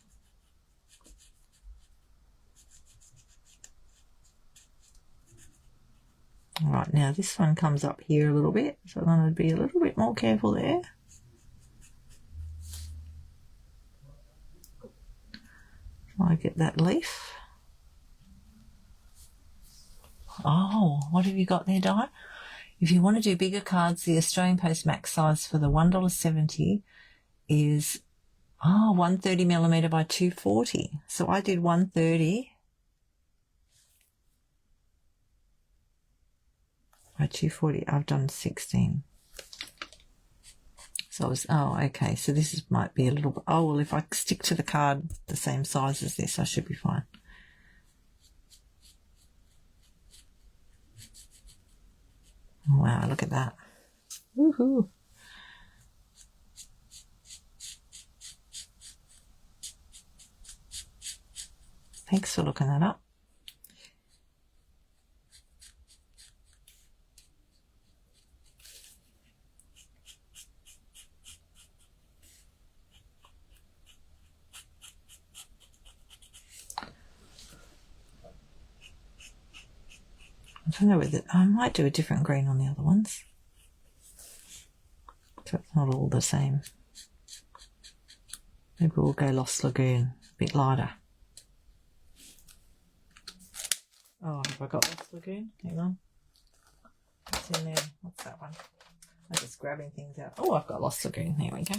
Alright, now this one comes up here a little bit, so I'm going to be a little bit more careful there. I get that leaf. Oh, what have you got there, Di? If you want to do bigger cards, the Australian Post max size for the $1.70 is 130mm by 240. So I did 130 by 240. I've done 16. So I was, okay, so this might be a little bit, well, if I stick to the card the same size as this, I should be fine. Wow, look at that. Woohoo. Thanks for looking that up. I don't know whether I might do a different green on the other ones, so it's not all the same. Maybe we'll go Lost Lagoon, a bit lighter. Oh, have I got Lost Lagoon? Hang on. What's in there? What's that one? I'm just grabbing things out. Oh, I've got lost the green. There we go.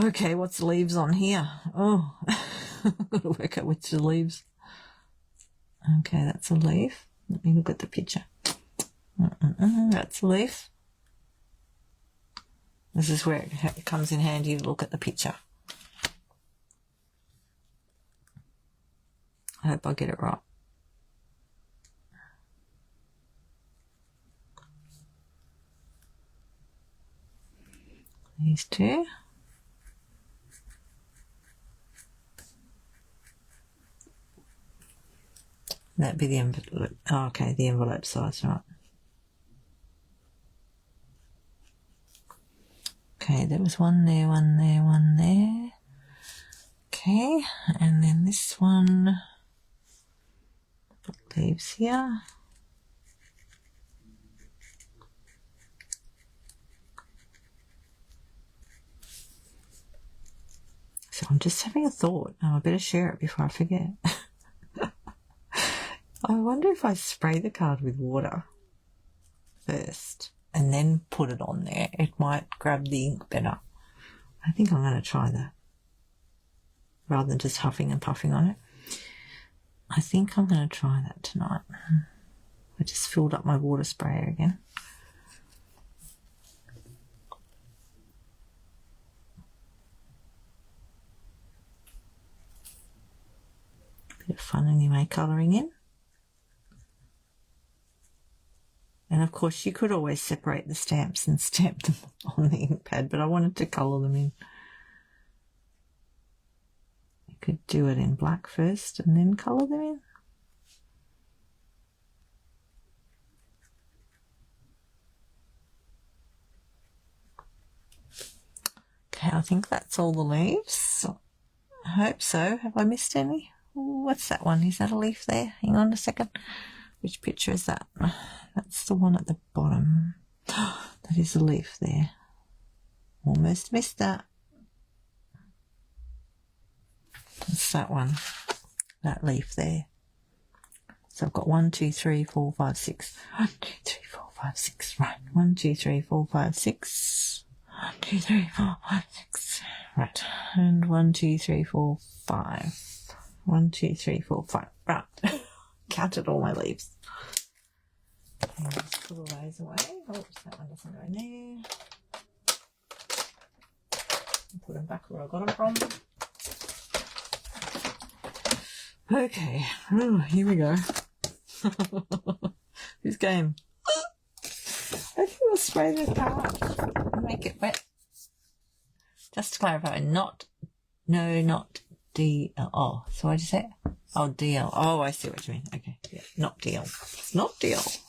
Okay, what's the leaves on here? Oh, I've got to work out which are leaves. Okay, that's a leaf. Let me look at the picture. That's a leaf. This is where it comes in handy to look at the picture. I hope I get it right. These two. That'd be the envelope. Oh, okay, the envelope size, right. Okay, there was one there, one there, one there. Okay, and then this one. Put leaves here. So I'm just having a thought. Oh, I better share it before I forget. I wonder if I spray the card with water first and then put it on there. It might grab the ink better. I think I'm going to try that rather than just huffing and puffing on it. I think I'm going to try that tonight. I just filled up my water sprayer again. Bit of fun anyway, colouring in. And of course you could always separate the stamps and stamp them on the ink pad, but I wanted to colour them in. You could do it in black first and then colour them in. Okay, I think that's all the leaves. I hope so. Have I missed any? What's that one? Is that a leaf there? Hang on a second. Which picture is that? That's the one at the bottom. That is a leaf there. Almost missed that. It's that one. That leaf there. So I've got 1, 2, 3, 4, 5, 6. 1, 2, 3, 4, 5, 6. Right. 1, 2, 3, 4, 5, 6. 1, 2, 3, 4, 5, 6. Right. And 1, 2, 3, 4, 5. 1, 2, 3, 4, 5. Right. Counted all my leaves. And just put all those away. Oops, that one doesn't go in there. Put them back where I got them from. Okay. Oh, here we go. This game. I think I'll spray the card and make it wet. Just to clarify, not DL. Oh, so what did you say? Oh, DL. Oh, I see what you mean. Okay, yeah, not DL. It's not DL.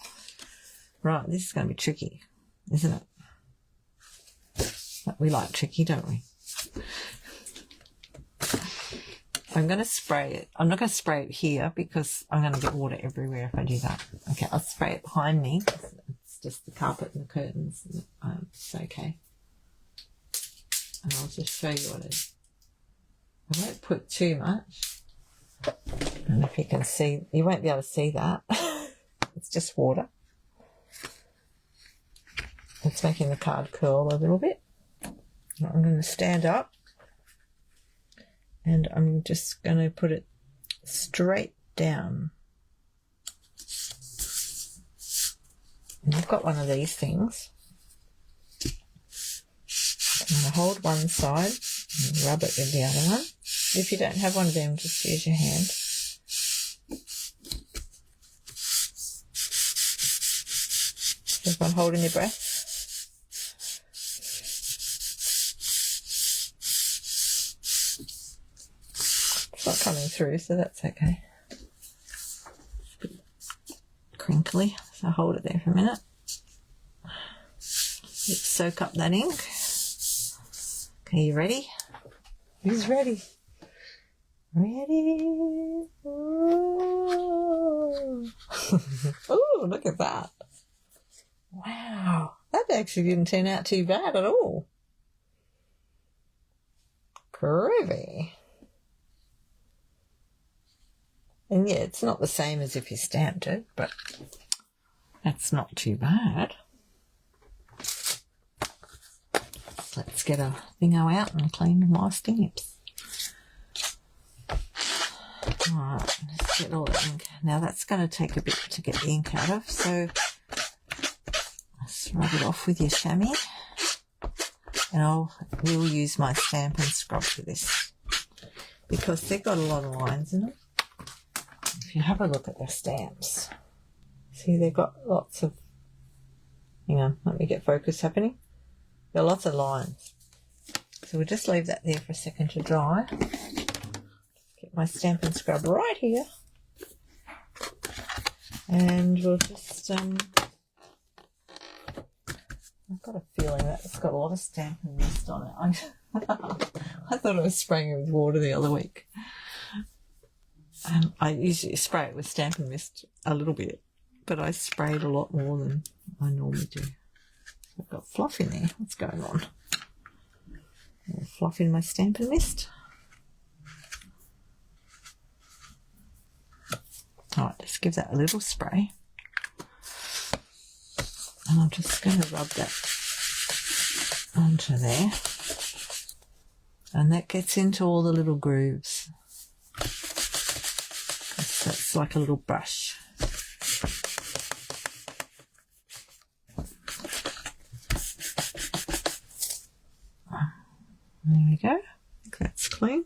Right, this is going to be tricky, isn't it? But we like tricky, don't we? I'm going to spray it. I'm not going to spray it here because I'm going to get water everywhere if I do that. Okay, I'll spray it behind me. It's just the carpet and the curtains. It's okay. And I'll just show you what it is. I won't put too much. I don't know if you can see. You won't be able to see that. It's just water. It's making the card curl a little bit. I'm going to stand up. And I'm just going to put it straight down. And I've got one of these things. I'm going to hold one side and rub it with the other one. If you don't have one of them, just use your hand. Everyone holding your breath. It's not coming through, so that's okay. It's a bit crinkly, so hold it there for a minute. Let's soak up that ink. Okay, you ready? Who's ready? Ready? Ooh. Ooh, look at that. Wow, that actually didn't turn out too bad at all. Groovy. And yeah, it's not the same as if you stamped it, but that's not too bad. let's get a thingo out and clean my stamps. Alright, let's get all the ink. Now that's going to take a bit to get the ink out of, so let's rub it off with your chamois. And we'll use my Stampin' Scrub for this, because they've got a lot of lines in them. If you have a look at their stamps, see they've got lots of, hang on, let me get focus happening. There are lots of lines. So we'll just leave that there for a second to dry. Get my Stampin' Scrub right here. And we'll just, I've got a feeling that it's got a lot of Stampin' Mist on it. I thought I was spraying it with water the other week. I usually spray it with Stampin' Mist a little bit, but I sprayed a lot more than I normally do. I've got fluff in there. What's going on? Fluff in my Stampin' Mist. Alright, just give that a little spray. And I'm just going to rub that onto there. And that gets into all the little grooves. That's like a little brush. There we go. I think that's clean.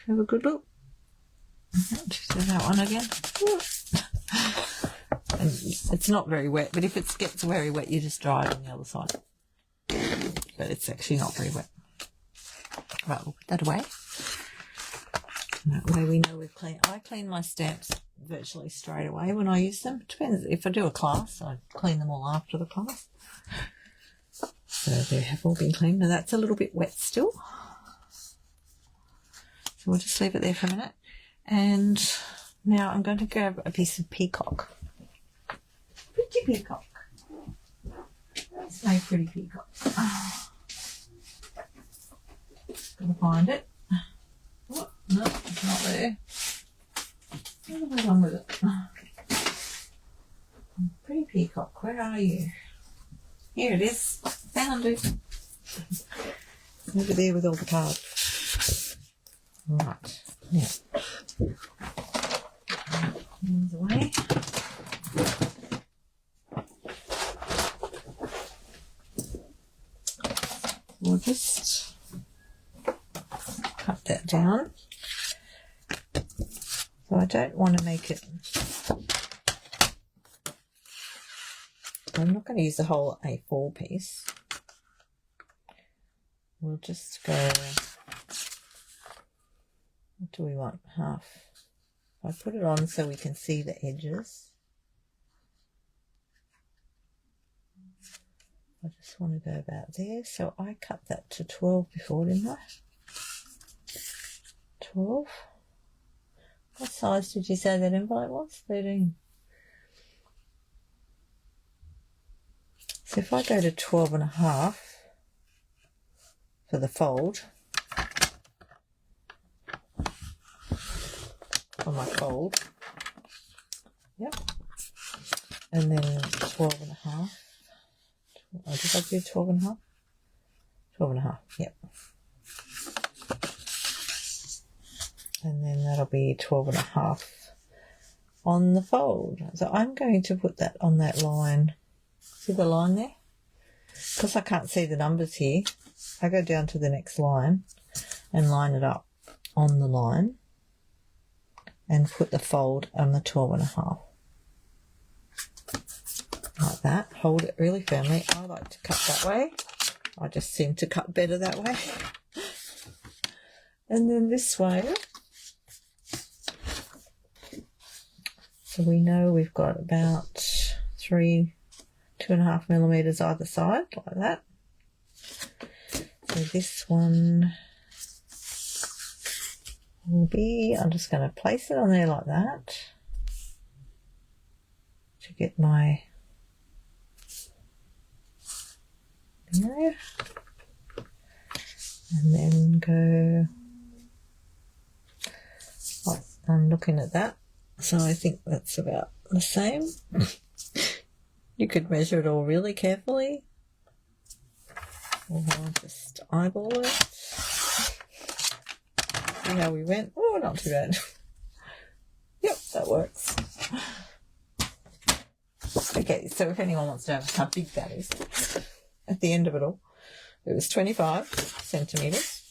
Have a good look. Just do that one again. And it's not very wet, but if it gets very wet, you just dry it on the other side. But it's actually not very wet. Right, we'll put that away. That way we know we've cleaned. I clean my stamps virtually straight away when I use them. It depends. If I do a class, I clean them all after the class. So they have all been cleaned. Now that's a little bit wet still. So we'll just leave it there for a minute. And now I'm going to grab a piece of peacock. Pretty peacock. That's my pretty peacock. Gotta find it. Oh, no, it's not there. What have I done with it? Pretty peacock, where are you? Here it is. Found it. Over there with all the cards. Right. Now. Hands away. We'll just cut that down. So I don't want to make it, I'm not going to use the whole A4 piece. We'll just go, what do we want? Half. I put it on so we can see the edges. I just want to go about there. So I cut that to 12 before, didn't I? 12. What size did you say that envelope was? 13. So if I go to 12.5 for the fold, on my fold, yep, and then 12.5. Oh, did I do 12.5? 12.5, yep. And then that'll be 12.5 on the fold. So I'm going to put that on that line. See the line there? Because I can't see the numbers here, I go down to the next line and line it up on the line and put the fold on the 12.5. Like that. Hold it really firmly. I like to cut that way. I just seem to cut better that way. And then this way. So we know we've got about 2.5 millimeters either side, like that. So this one will be, I'm just going to place it on there like that to get my, there, and then go, oh, I'm looking at that, so I think that's about the same. You could measure it all really carefully. I'll just eyeball it. See how we went. Oh, not too bad. Yep, that works. Okay, so if anyone wants to know how big that is, at the end of it all, it was 25 centimetres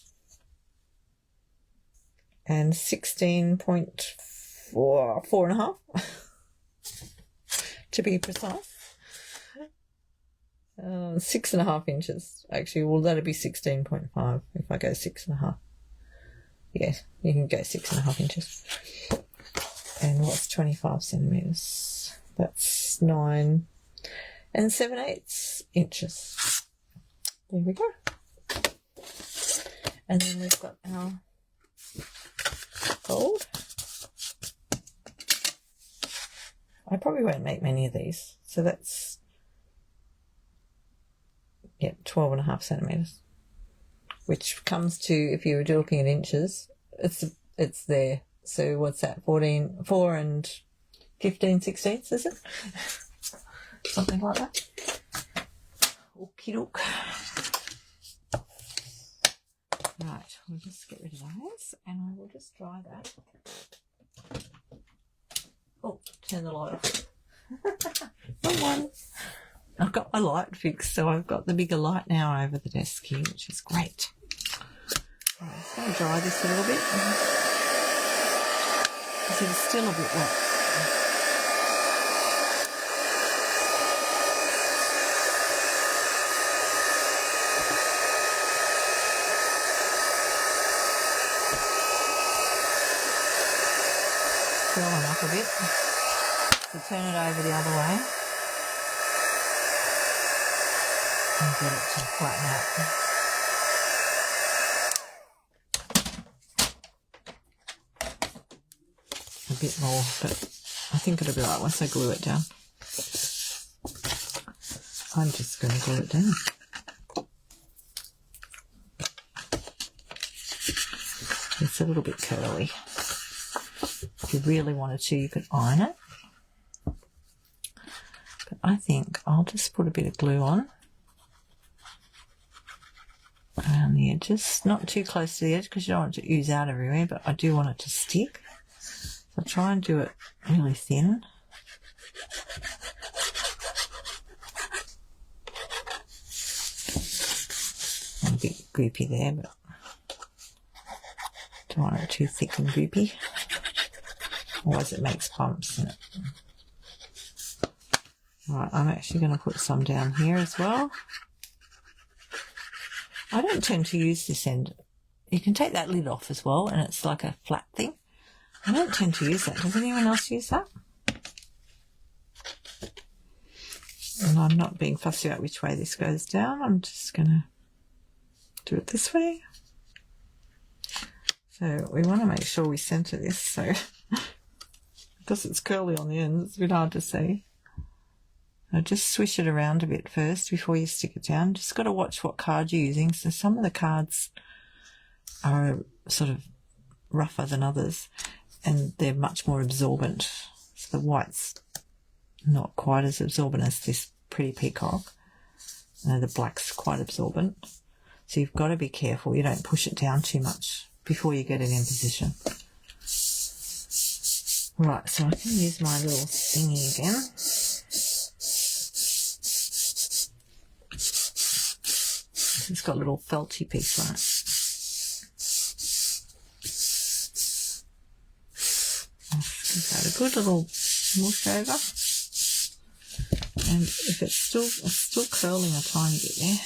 and 16.4 to be precise. 6.5 inches. Actually, well, that'd be 16.5 if I go 6.5. Yeah, you can go 6.5 inches. And what's 25 centimetres? That's 9 7/8 inches. There we go. And then we've got our gold. I probably won't make many of these. So that's, yeah, 12.5 centimetres. Which comes to, if you were looking at inches, it's there. So what's that? 4 and 15/16, is it? Something like that. Okie doke. Right, we'll just get rid of those, and I will just dry that. Oh, turn the light off. Wrong one. I've got my light fixed, so I've got the bigger light now over the desk here, which is great. Right, I'm just going to dry this a little bit. Because it's still a bit wet. Curling up a bit. So turn it over the other way. And get it to flatten out. A bit more, but I think it'll be right once I glue it down. I'm just going to glue it down. It's a little bit curly. If you really wanted to, you could iron it. But I think I'll just put a bit of glue on around the edges. Not too close to the edge because you don't want it to ooze out everywhere, but I do want it to stick. So try and do it really thin. A bit goopy there, but don't want it too thick and goopy. Otherwise it makes bumps in it. Right, I'm actually going to put some down here as well. I don't tend to use this end. You can take that lid off as well, and it's like a flat thing. I don't tend to use that. Does anyone else use that? And I'm not being fussy about which way this goes down. I'm just going to do it this way. So we want to make sure we centre this. So because it's curly on the ends, it's a bit hard to see. Now just swish it around a bit first before you stick it down. Just got to watch what card you're using. So some of the cards are sort of rougher than others, and they're much more absorbent. So the white's not quite as absorbent as this Pretty Peacock. The black's quite absorbent. So you've got to be careful. You don't push it down too much before you get it in position. Right, so I can use my little thingy again. It's got a little felty piece on it. Give that a good little mush over. And if it's still curling a tiny bit there.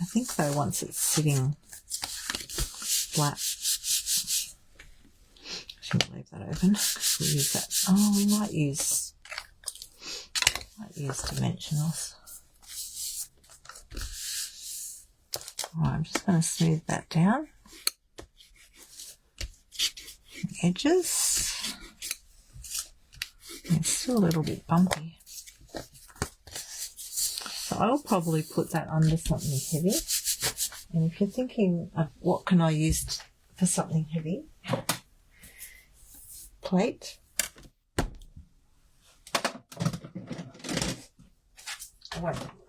I think though once it's sitting flat, I shouldn't leave that open because we'll use that. Oh, we might use dimensionals. Right, I'm just going to smooth that down. The edges. It's still a little bit bumpy. So I'll probably put that under something heavy. And if you're thinking of what can I use for something heavy, plate.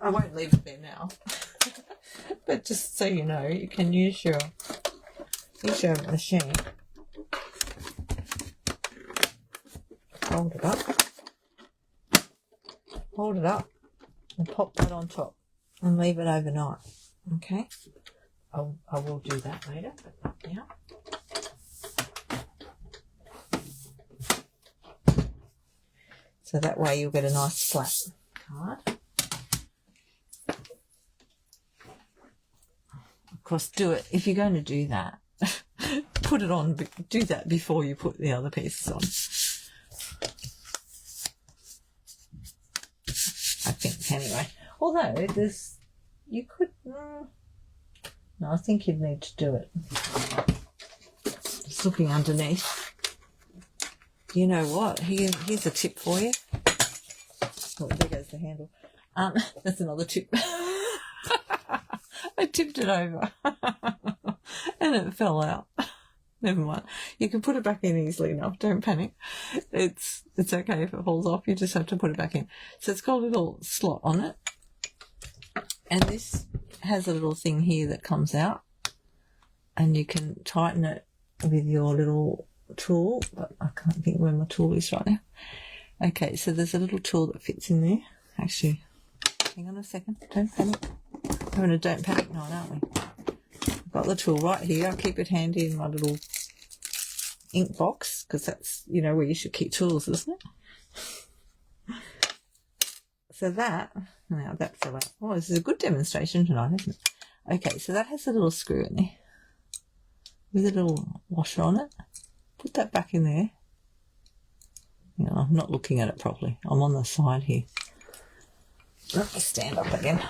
I won't leave it there now. But just so you know, you can use your machine. Hold it up and pop that on top and leave it overnight. Okay, I will do that later, but not now. So that way you'll get a nice flat card. Of course, do it if you're going to do that. Put it on. Do that before you put the other pieces on. I think anyway. Although you could. No, I think you'd need to do it. Just looking underneath. You know what? Here's a tip for you. Oh, there goes the handle. That's another tip. I tipped it over and it fell out. Never mind. You can put it back in easily enough. Don't panic. It's okay if it falls off. You just have to put it back in. So it's got a little slot on it. And this has a little thing here that comes out. And you can tighten it with your little tool, but I can't think where my tool is right now. Okay, so there's a little tool that fits in there. Actually, hang on a second. Don't panic. We're in a don't panic night, aren't we? I've got the tool right here. I keep it handy in my little ink box because that's, you know, where you should keep tools, isn't it? So that, now that fell out. Oh, this is a good demonstration tonight, isn't it? Okay, so that has a little screw in there with a little washer on it. Put that back in there. You know, I'm not looking at it properly. I'm on the side here. Let me stand up again.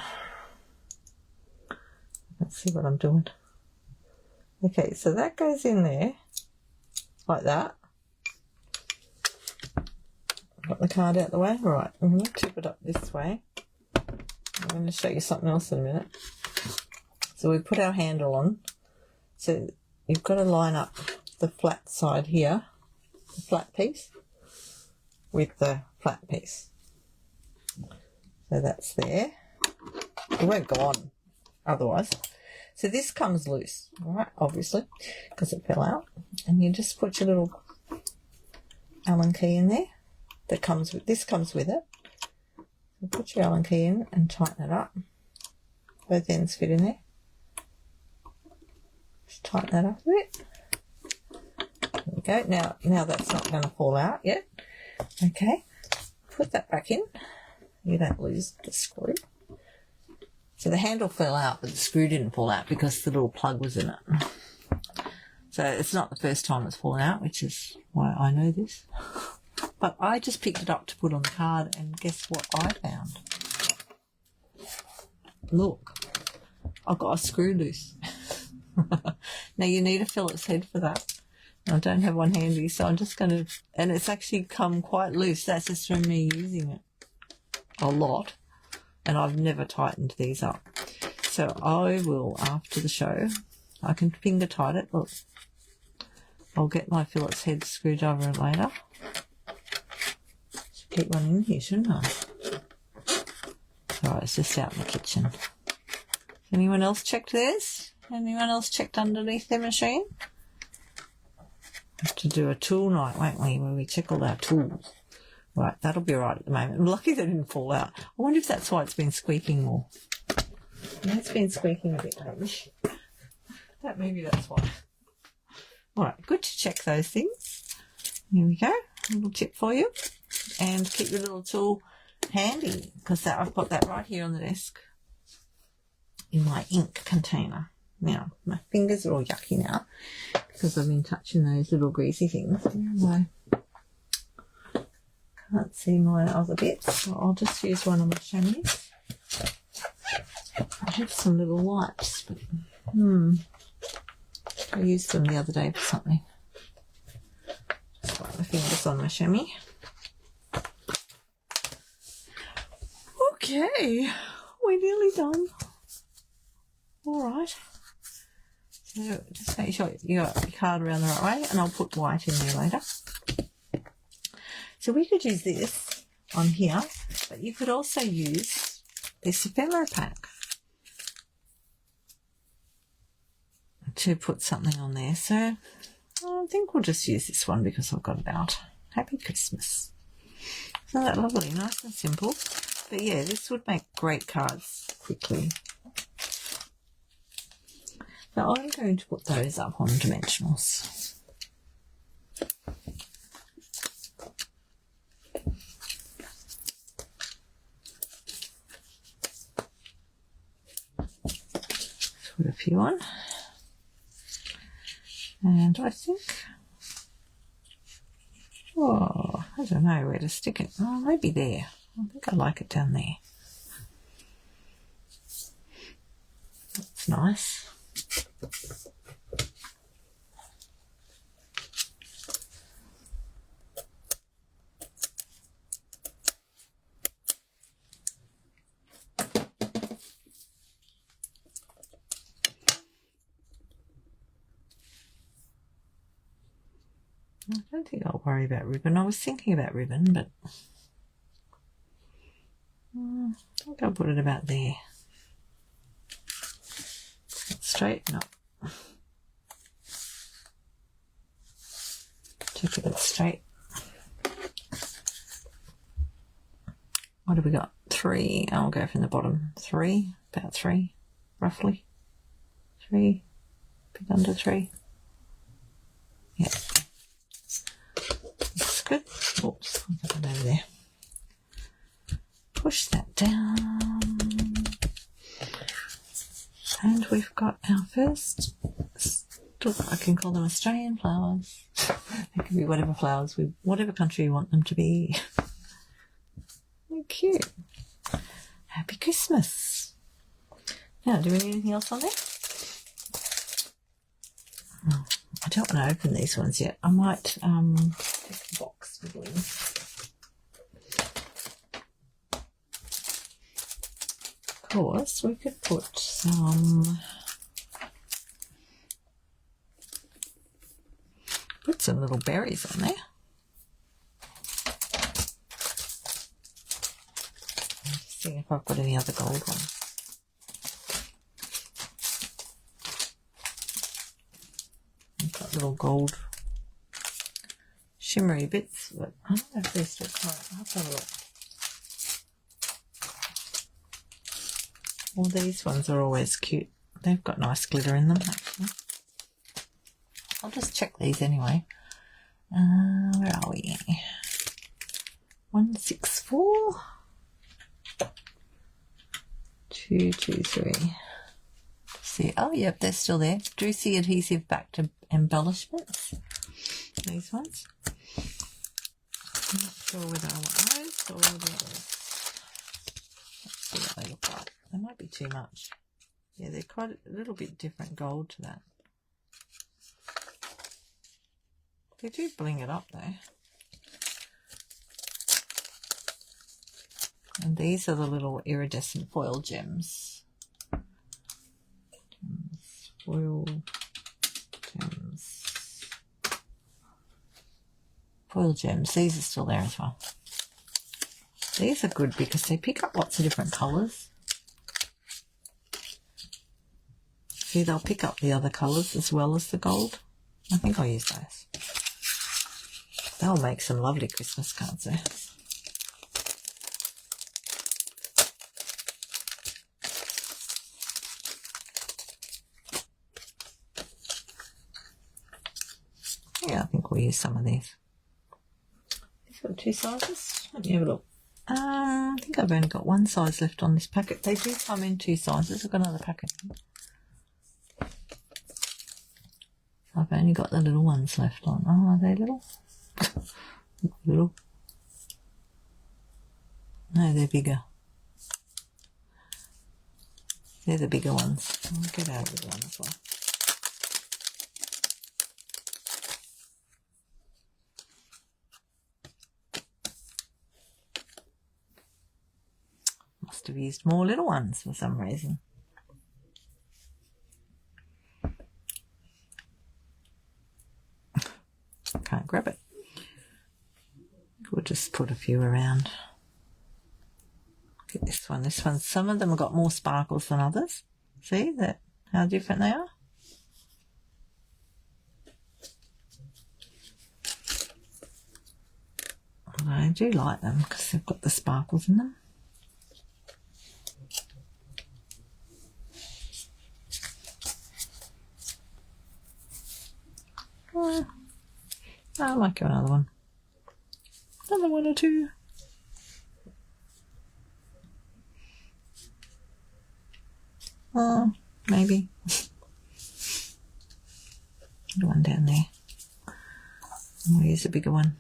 Let's see what I'm doing. Okay, so that goes in there like that. Got the card out the way. All right, I'm going to tip it up this way. I'm going to show you something else in a minute. So we put our handle on. So you've got to line up the flat side here, the flat piece, with the flat piece. So that's there. It won't go on otherwise. So this comes loose, all right, obviously, because it fell out. And you just put your little Allen key in there. That comes with this comes with it. So put your Allen key in and tighten it up. Both ends fit in there. Just tighten that up a bit. There we go. Now that's not going to fall out yet. Okay, put that back in. You don't lose the screw. So the handle fell out, but the screw didn't fall out because the little plug was in it. So it's not the first time it's fallen out, which is why I know this. But I just picked it up to put on the card, and guess what I found? Look, I've got a screw loose. Now you need a Phillips head for that. I don't have one handy, so I'm just going to... And it's actually come quite loose. That's just from me using it a lot. And I've never tightened these up. So I will, after the show, I can finger tight it. Look, I'll get my Phillips head screwdriver later. Should keep one in here, shouldn't I? Alright, it's just out in the kitchen. Anyone else checked theirs? Anyone else checked underneath their machine? Have to do a tool night, won't we, where we check all our tools. Right, that'll be right at the moment. I'm lucky they didn't fall out. I wonder if that's why it's been squeaking more. Yeah, it's been squeaking a bit lately. Maybe that's why. Alright, good to check those things. Here we go. A little tip for you. And keep your little tool handy, because I've got that right here on the desk in my ink container. Now, my fingers are all yucky now because I've been touching those little greasy things. Can't see my other bits, so I'll just use one of my chamois. I have some little wipes, but I used them the other day for something. Just wipe my fingers on my chamois. Okay, we're nearly done. Alright. So just make sure you got your card around the right way, and I'll put white in there later. So we could use this on here, but you could also use this ephemera pack. to put something on there, so I think we'll just use this one because I've got it out. Happy Christmas. Isn't that lovely? Nice and simple. But yeah, this would make great cards quickly. Now I'm going to put those up on dimensionals. Put a few on. And I think, oh, I don't know where to stick it. Oh, maybe there. I think I like it down there. That's nice. I don't think I'll worry about ribbon. I was thinking about ribbon, but I think I'll put it about there. Straighten up. Check it out straight. What have we got? 3. I'll go from the bottom. 3, about 3, roughly. 3, a bit under 3. Yeah. Looks good. Oops, I'll put it over there. Push that down. And we've got our first, I can call them Australian flowers. They can be whatever flowers, whatever country you want them to be. They're cute. Happy Christmas. Now, do we need anything else on there? Oh, I don't want to open these ones yet. I might take a box with these. Of course, we could put some little berries on there. Just seeing if I've got any other gold ones. I've got little gold shimmery bits, but I don't know if they're still current. I'll have to have a look. Well, these ones are always cute. They've got nice glitter in them, actually. I'll just check these anyway. Where are we? 164. 223. See, oh, yep, they're still there. Juicy adhesive back to embellishments. These ones. I'm not sure whether I want those or the others. Let's see what they look like. They might be too much. Yeah, they're quite a little bit different gold to that. They do bling it up though. And these are the little iridescent foil gems. Foil gems. Foil gems. These are still there as well. These are good because they pick up lots of different colours. See, they'll pick up the other colours as well as the gold. I think I'll use those. They'll make some lovely Christmas cards there. Yeah, I think we'll use some of these. These got 2 sizes. Let me have a look. I think I've only got 1 size left on this packet. They do come in 2 sizes. I've got another packet. I've only got the little ones left on. Oh, are they little? Little? No, they're bigger. They're the bigger ones. I'll get out of the one as well. Must have used more little ones for some reason. Can't grab it. We'll just put a few around. Look at this one. This one, some of them have got more sparkles than others. See that how different they are? do like them because they've got the sparkles in them. I might go another one. Another one or two. Maybe. The one down there. We'll use a bigger one.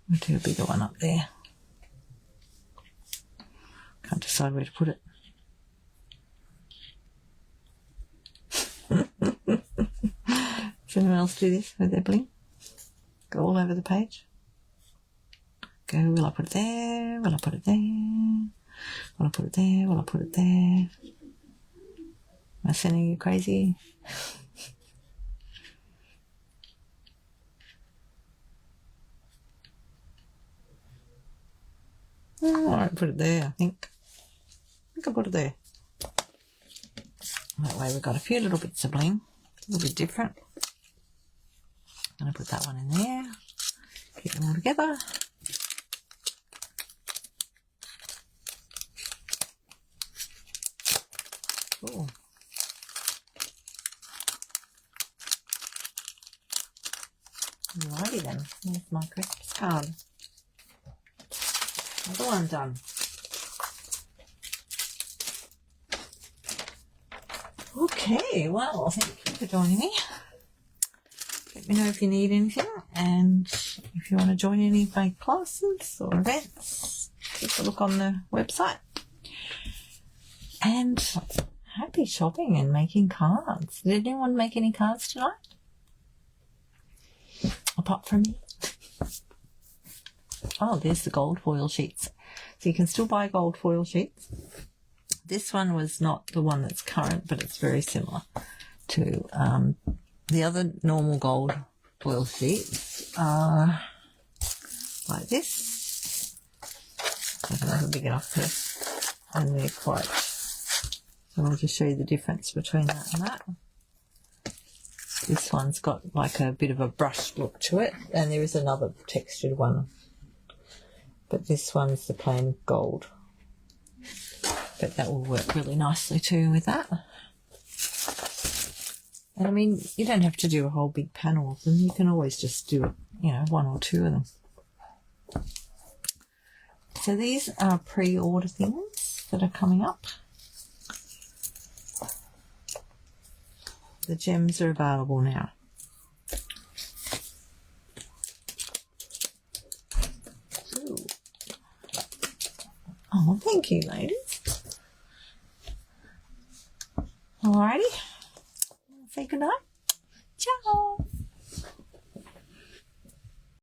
We'll do a bigger one up there. Can't decide where to put it. Does anyone else do this with their bling? Go all over the page. Go, will I put it there? Will I put it there? Will I put it there? Will I put it there? Am I sending you crazy? Alright, put it there, I think. I'll put it there. That way we've got a few little bits of bling. A little bit different. I'm going to put that one in there. Keep them all together. Cool. Alrighty then, there's my Christmas card. Another one done. Okay, well, thank you for joining me. Let me know if you need anything, and if you want to join any of my classes or events, take a look on the website. And happy shopping and making cards. Did anyone make any cards tonight? Apart from me? Oh, there's the gold foil sheets. So you can still buy gold foil sheets. This one was not the one that's current, but it's very similar to the other normal gold foil sheets are like this. I don't know if they're big enough here. And they're quite... So I'll just show you the difference between that and that. This one's got like a bit of a brushed look to it, and there is another textured one. But this one's the plain gold. But that will work really nicely too with that. And I mean, you don't have to do a whole big panel of them. You can always just do, you know, one or two of them. So these are pre-order things that are coming up. The gems are available now. Ooh. Oh, thank you, ladies. Alrighty. Say goodnight. Ciao.